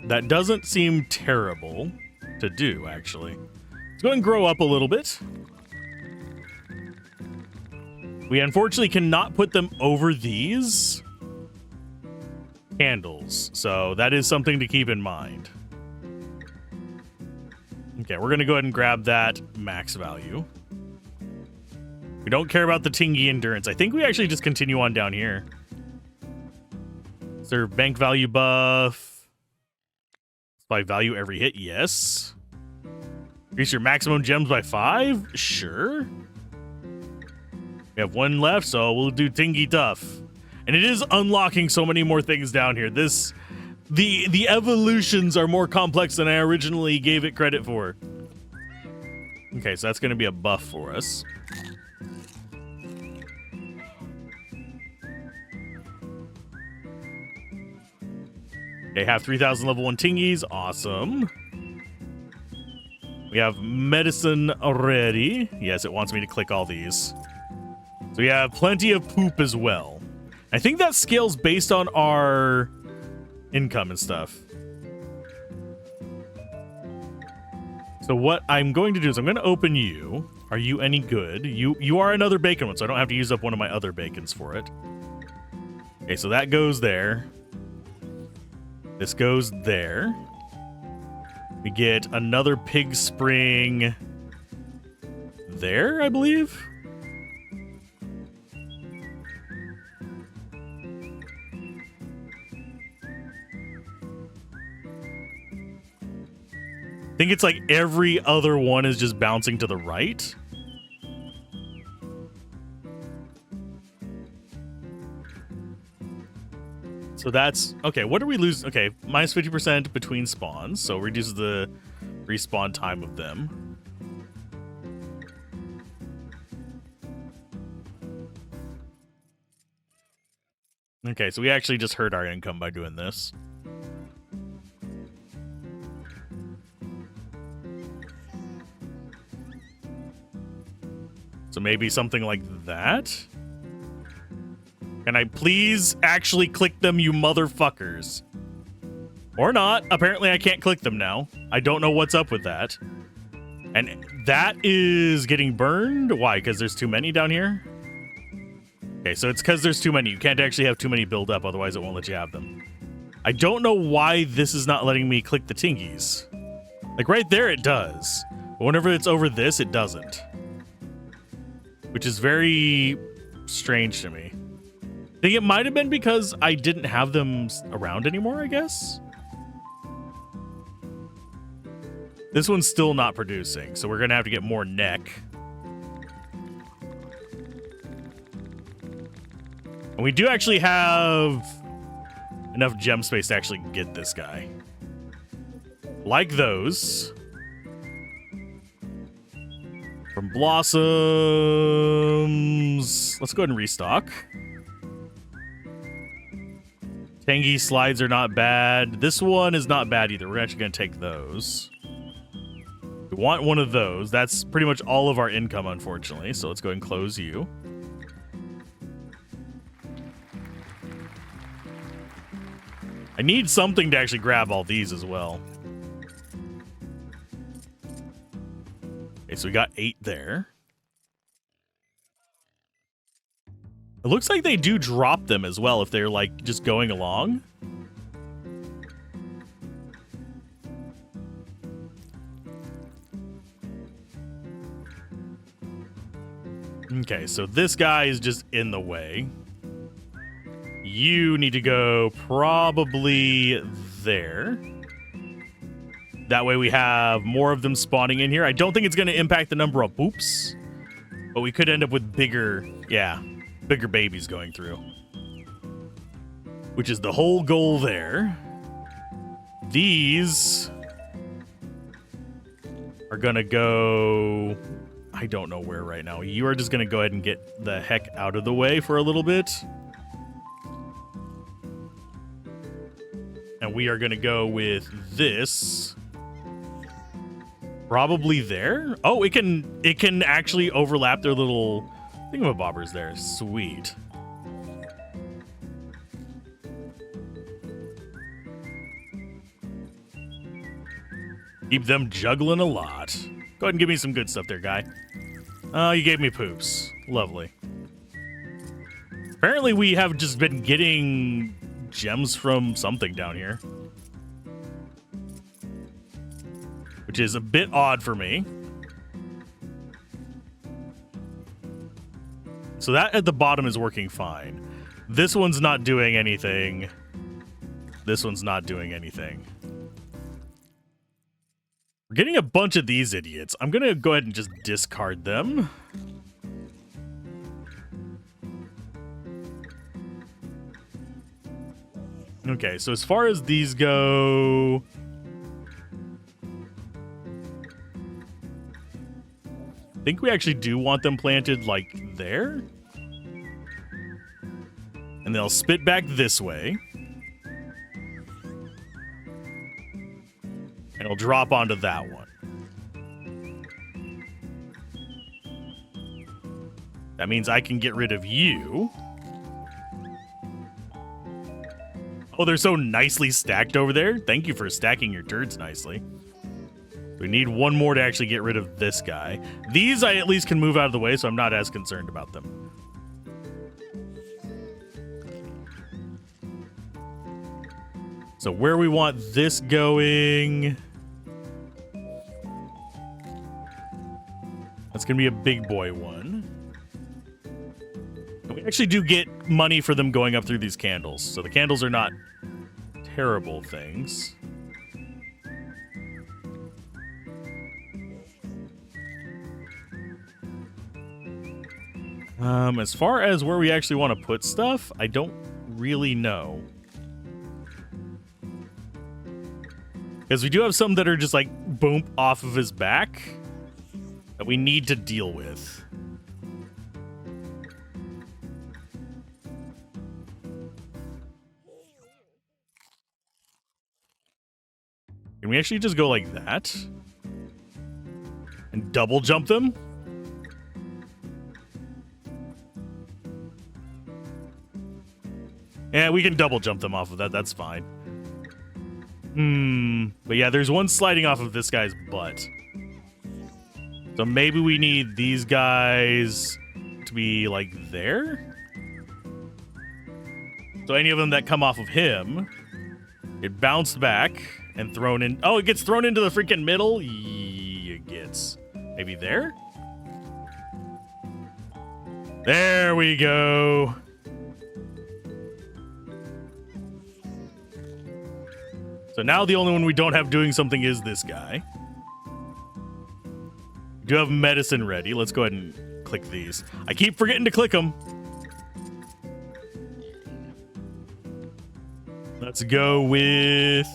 That doesn't seem terrible to do, actually. Let's go ahead and grow up a little bit. We unfortunately cannot put them over these candles, so that is something to keep in mind. Okay, we're going to go ahead and grab that max value. We don't care about the Tingy Endurance. I think we actually just continue on down here. Is there bank value buff? By value every hit? Yes. Increase your maximum gems by 5? Sure. We have one left, so we'll do Tingy Tough. And it is unlocking so many more things down here. This... The evolutions are more complex than I originally gave it credit for. Okay, so that's going to be a buff for us. Okay, have 3,000 level 1 tingies. Awesome. We have medicine already. Yes, it wants me to click all these. So we have plenty of poop as well. I think that scales based on our income and stuff. So what I'm going to do is I'm going to open you. Are you any good? You are another bacon one, so I don't have to use up one of my other bacons for it. Okay, so that goes there. This goes there. We get another pig spring there, I believe. I think it's like every other one is just bouncing to the right. So that's okay. What do we lose? Okay, minus 50% between spawns, so reduces the respawn time of them. Okay, so we actually just hurt our income by doing this. So maybe something like that? Can I please actually click them, you motherfuckers? Or not. Apparently I can't click them now. I don't know what's up with that. And that is getting burned? Why? Because there's too many down here? Okay, so it's because there's too many. You can't actually have too many build up, otherwise it won't let you have them. I don't know why this is not letting me click the tingies. Like right there it does. But whenever it's over this, it doesn't. Which is very strange to me. I think it might have been because I didn't have them around anymore, I guess. This one's still not producing, so we're going to have to get more neck. And we do actually have enough gem space to actually get this guy. Like those. From blossoms. Let's go ahead and restock. Tangy slides are not bad. This one is not bad either. We're actually going to take those. We want one of those. That's pretty much all of our income, unfortunately. So let's go ahead and close you. I need something to actually grab all these as well. Okay, so we got 8 there. It looks like they do drop them as well if they're like just going along. Okay, so this guy is just in the way. You need to go probably there. That way we have more of them spawning in here. I don't think it's going to impact the number of boops, but we could end up with bigger, bigger babies going through. Which is the whole goal there. These are going to go... I don't know where right now. You are just going to go ahead and get the heck out of the way for a little bit. And we are going to go with this. Probably there. Oh, it can actually overlap their little thingamabobbers there. Sweet. Keep them juggling a lot. Go ahead and give me some good stuff there, guy. Oh, you gave me poops. Lovely. Apparently we have just been getting gems from something down here. Which is a bit odd for me. So that at the bottom is working fine. This one's not doing anything. This one's not doing anything. We're getting a bunch of these idiots. I'm going to go ahead and just discard them. Okay, so as far as these go... I think we actually do want them planted, like, there. And they'll spit back this way. It'll drop onto that one. That means I can get rid of you. Oh, they're so nicely stacked over there. Thank you for stacking your turds nicely. We need one more to actually get rid of this guy. These I at least can move out of the way, so I'm not as concerned about them. So where we want this going... That's going to be a big boy one. And we actually do get money for them going up through these candles. So the candles are not terrible things. As far as where we actually want to put stuff, I don't really know. Because we do have some that are just like boom off of his back that we need to deal with. Can we actually just go like that? And double jump them? Yeah, we can double jump them off of that. That's fine. But yeah, there's one sliding off of this guy's butt. So maybe we need these guys to be like there? So any of them that come off of him, it bounced back and thrown in. Oh, it gets thrown into the freaking middle? It gets. Maybe there? There we go. So now the only one we don't have doing something is this guy. We do have medicine ready. Let's go ahead and click these. I keep forgetting to click them. Let's go with...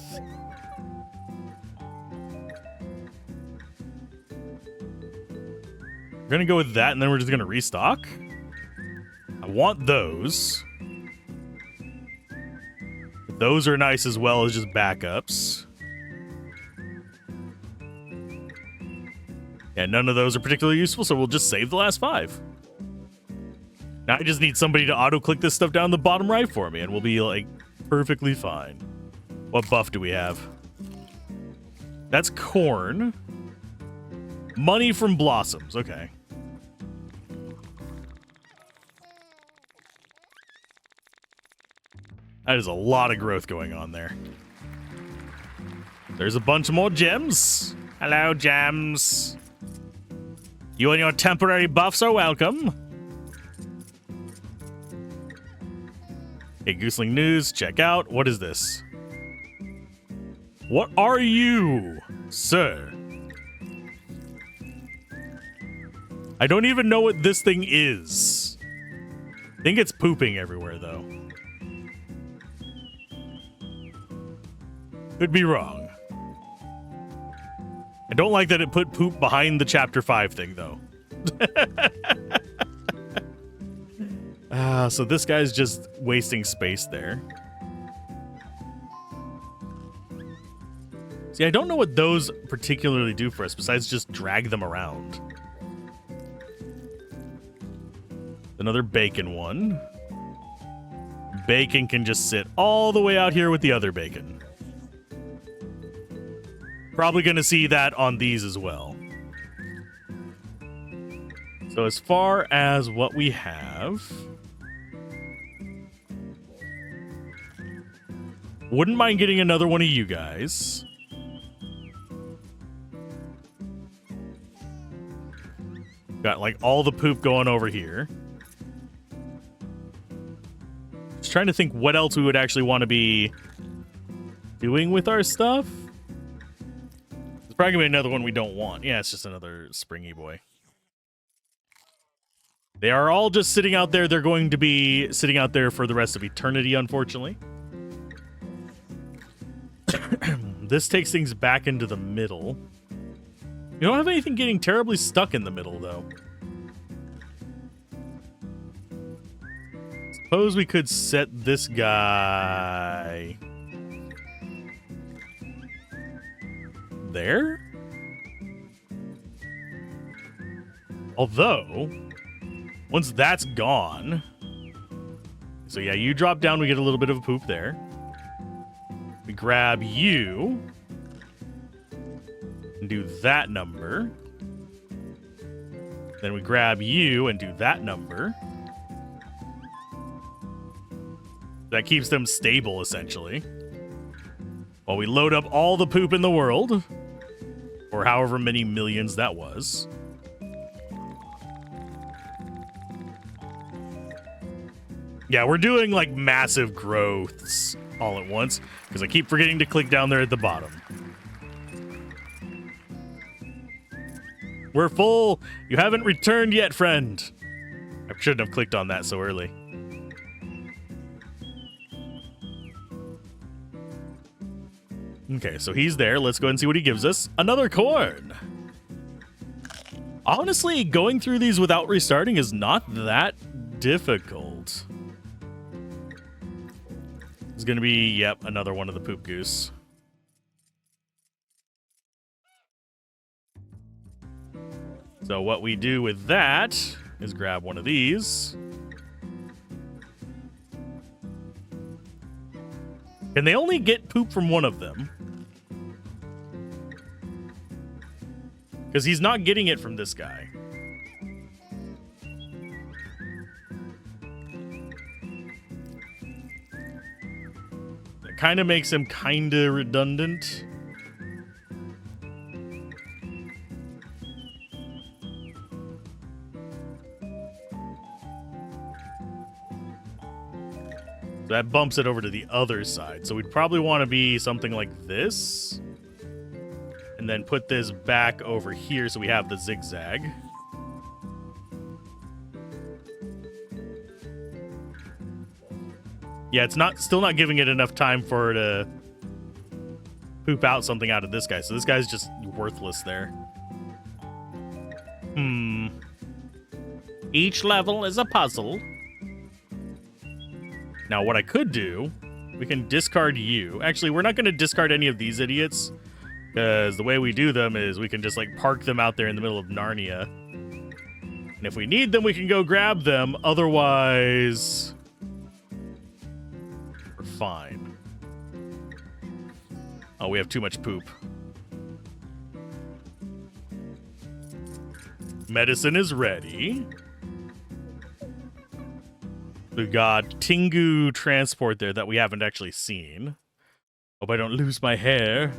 We're going to go with that, and then we're just going to restock. I want those. Those are nice as well as just backups. Yeah, none of those are particularly useful, so we'll just save the last 5. Now I just need somebody to auto-click this stuff down the bottom right for me, and we'll be, like, perfectly fine. What buff do we have? That's corn. Money from blossoms. Okay. That is a lot of growth going on there. There's a bunch more gems. Hello, gems. You and your temporary buffs are welcome. Hey, Gooseling News, check out. What is this? What are you, sir? I don't even know what this thing is. I think it's pooping everywhere, though. Could be wrong. I don't like that it put poop behind the chapter 5 thing, though. So this guy's just wasting space there. See, I don't know what those particularly do for us, besides just drag them around. Another bacon one. Bacon can just sit all the way out here with the other bacon. Probably going to see that on these as well. So as far as what we have... Wouldn't mind getting another one of you guys. Got like all the poop going over here. Just trying to think what else we would actually want to be doing with our stuff. There's probably gonna be another one we don't want. Yeah, it's just another springy boy. They are all just sitting out there. They're going to be sitting out there for the rest of eternity, unfortunately. This takes things back into the middle. You don't have anything getting terribly stuck in the middle, though. Suppose we could set this guy there. Although, once that's gone... So yeah, you drop down, we get a little bit of a poop there. We grab you. And do that number. Then we grab you and do that number. That keeps them stable, essentially. While we load up all the poop in the world. Or however many millions that was. Yeah, we're doing, like, massive growths all at once. Because I keep forgetting to click down there at the bottom. We're full. You haven't returned yet, friend. I shouldn't have clicked on that so early. Okay, so he's there. Let's go ahead and see what he gives us. Another corn. Honestly, going through these without restarting is not that difficult. It's going to be, yep, another one of the poop goose. So what we do with that is grab one of these. Can they only get poop from one of them? Because he's not getting it from this guy. That kind of makes him kind of redundant. That bumps it over to the other side. So we'd probably want to be something like this. And then put this back over here so we have the zigzag. Yeah, it's still not giving it enough time for it to poop out something out of this guy. So this guy's just worthless there. Each level is a puzzle. Now, what I could do, we can discard you. Actually, we're not going to discard any of these idiots, because the way we do them is we can just, like, park them out there in the middle of Narnia. And if we need them, we can go grab them. Otherwise, we're fine. Oh, we have too much poop. Medicine is ready. We got Tingu transport there that we haven't actually seen. Hope I don't lose my hair.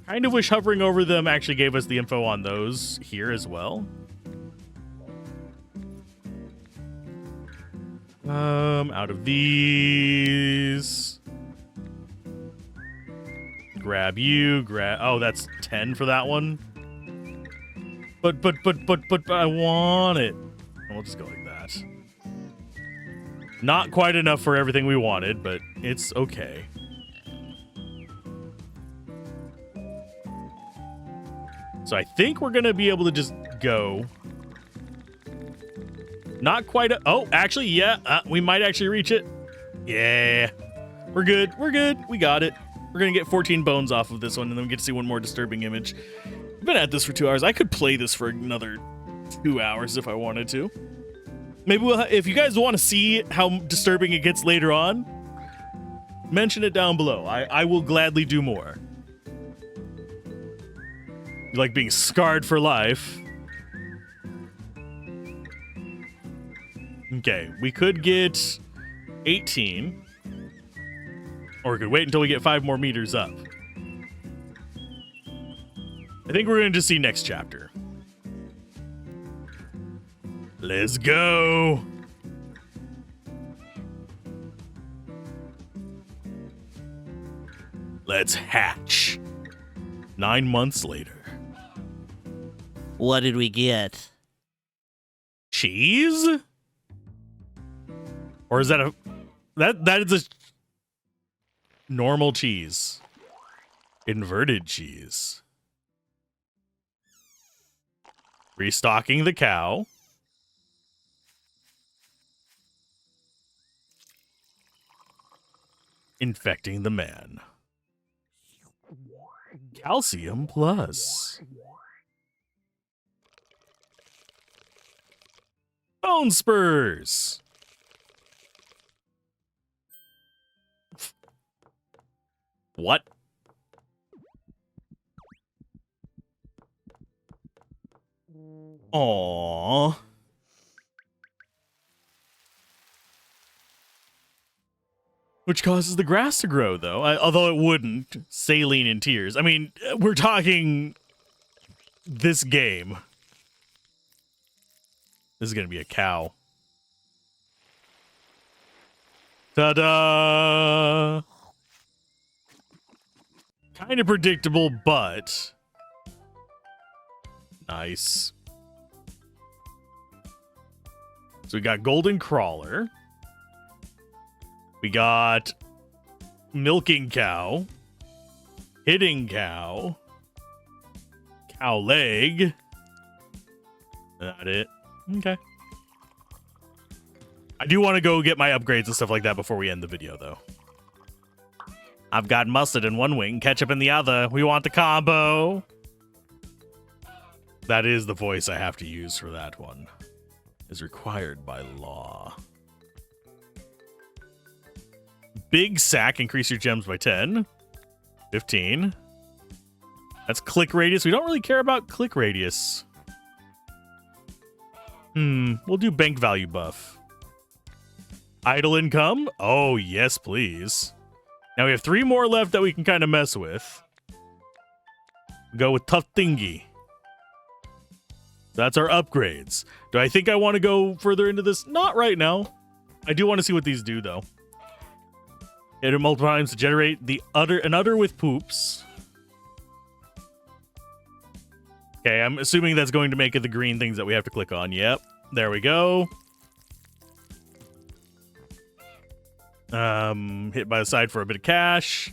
Kind of wish hovering over them actually gave us the info on those here as well. Out of these. Grab you, oh, that's 10 for that one. But I want it. We'll just go like that. Not quite enough for everything we wanted, but it's okay. So I think we're going to be able to just go. Not quite. Oh, actually, yeah. We might actually reach it. Yeah. We're good. We're good. We got it. We're going to get 14 bones off of this one, and then we get to see one more disturbing image. I've been at this for 2 hours. I could play this for another 2 hours if I wanted to. Maybe if you guys want to see how disturbing it gets later on, mention it down below. I will gladly do more. You like being scarred for life? Okay, we could get 18. Or we could wait until we get 5 more meters up. I think we're going to just see next chapter. Let's go. Let's hatch. 9 months later. What did we get? Cheese? Or is that a... That is a... normal cheese. Inverted cheese. Restocking the cow. Infecting the man. Calcium plus. Bone spurs. What? Aww. Which causes the grass to grow, though. Although it wouldn't. Saline in tears. I mean, we're talking this game. This is going to be a cow. Ta-da! Kind of predictable, but nice. So we got Golden Crawler. We got Milking Cow. Hitting Cow. Cow Leg. That it. Okay. I do want to go get my upgrades and stuff like that before we end the video, though. I've got mustard in one wing, ketchup in the other. We want the combo. That is the voice I have to use for that one. Is required by law. Big sack, increase your gems by 10. 15. That's click radius. We don't really care about click radius. We'll do bank value buff. Idle income? Oh, yes, please. Now we have 3 more left that we can kind of mess with. Go with Tough Thingy. That's our upgrades. Do I think I want to go further into this? Not right now. I do want to see what these do, though. Hit it multiple times to generate an udder with poops. Okay, I'm assuming that's going to make it the green things that we have to click on. Yep, there we go. Hit by the side for a bit of cash.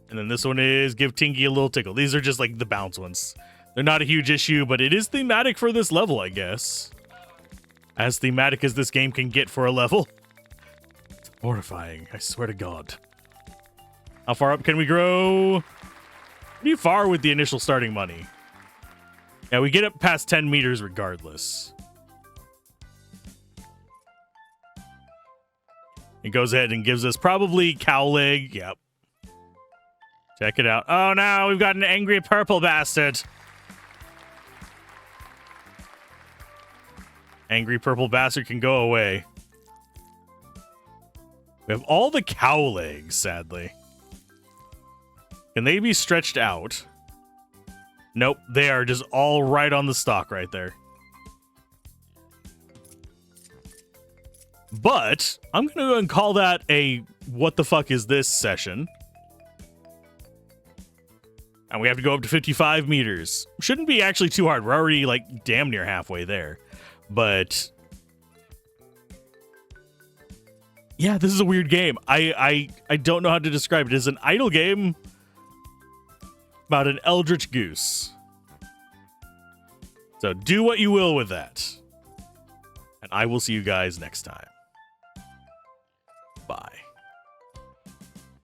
And then this one is give Tingy a little tickle. These are just like the bounce ones. They're not a huge issue, but it is thematic for this level, I guess. As thematic as this game can get for a level. It's horrifying, I swear to God. How far up can we grow? Pretty far with the initial starting money. Yeah, we get up past 10 meters regardless. It goes ahead and gives us probably cow leg. Yep. Check it out. Oh no, we've got an angry purple bastard. Angry purple bastard can go away. We have all the cow legs, sadly. Can they be stretched out? Nope, they are just all right on the stalk right there. But I'm going to go and call that a what the fuck is this session. And we have to go up to 55 meters. Shouldn't be actually too hard. We're already like damn near halfway there. But yeah, this is a weird game. I don't know how to describe it. It's an idle game about an eldritch goose. So do what you will with that. And I will see you guys next time.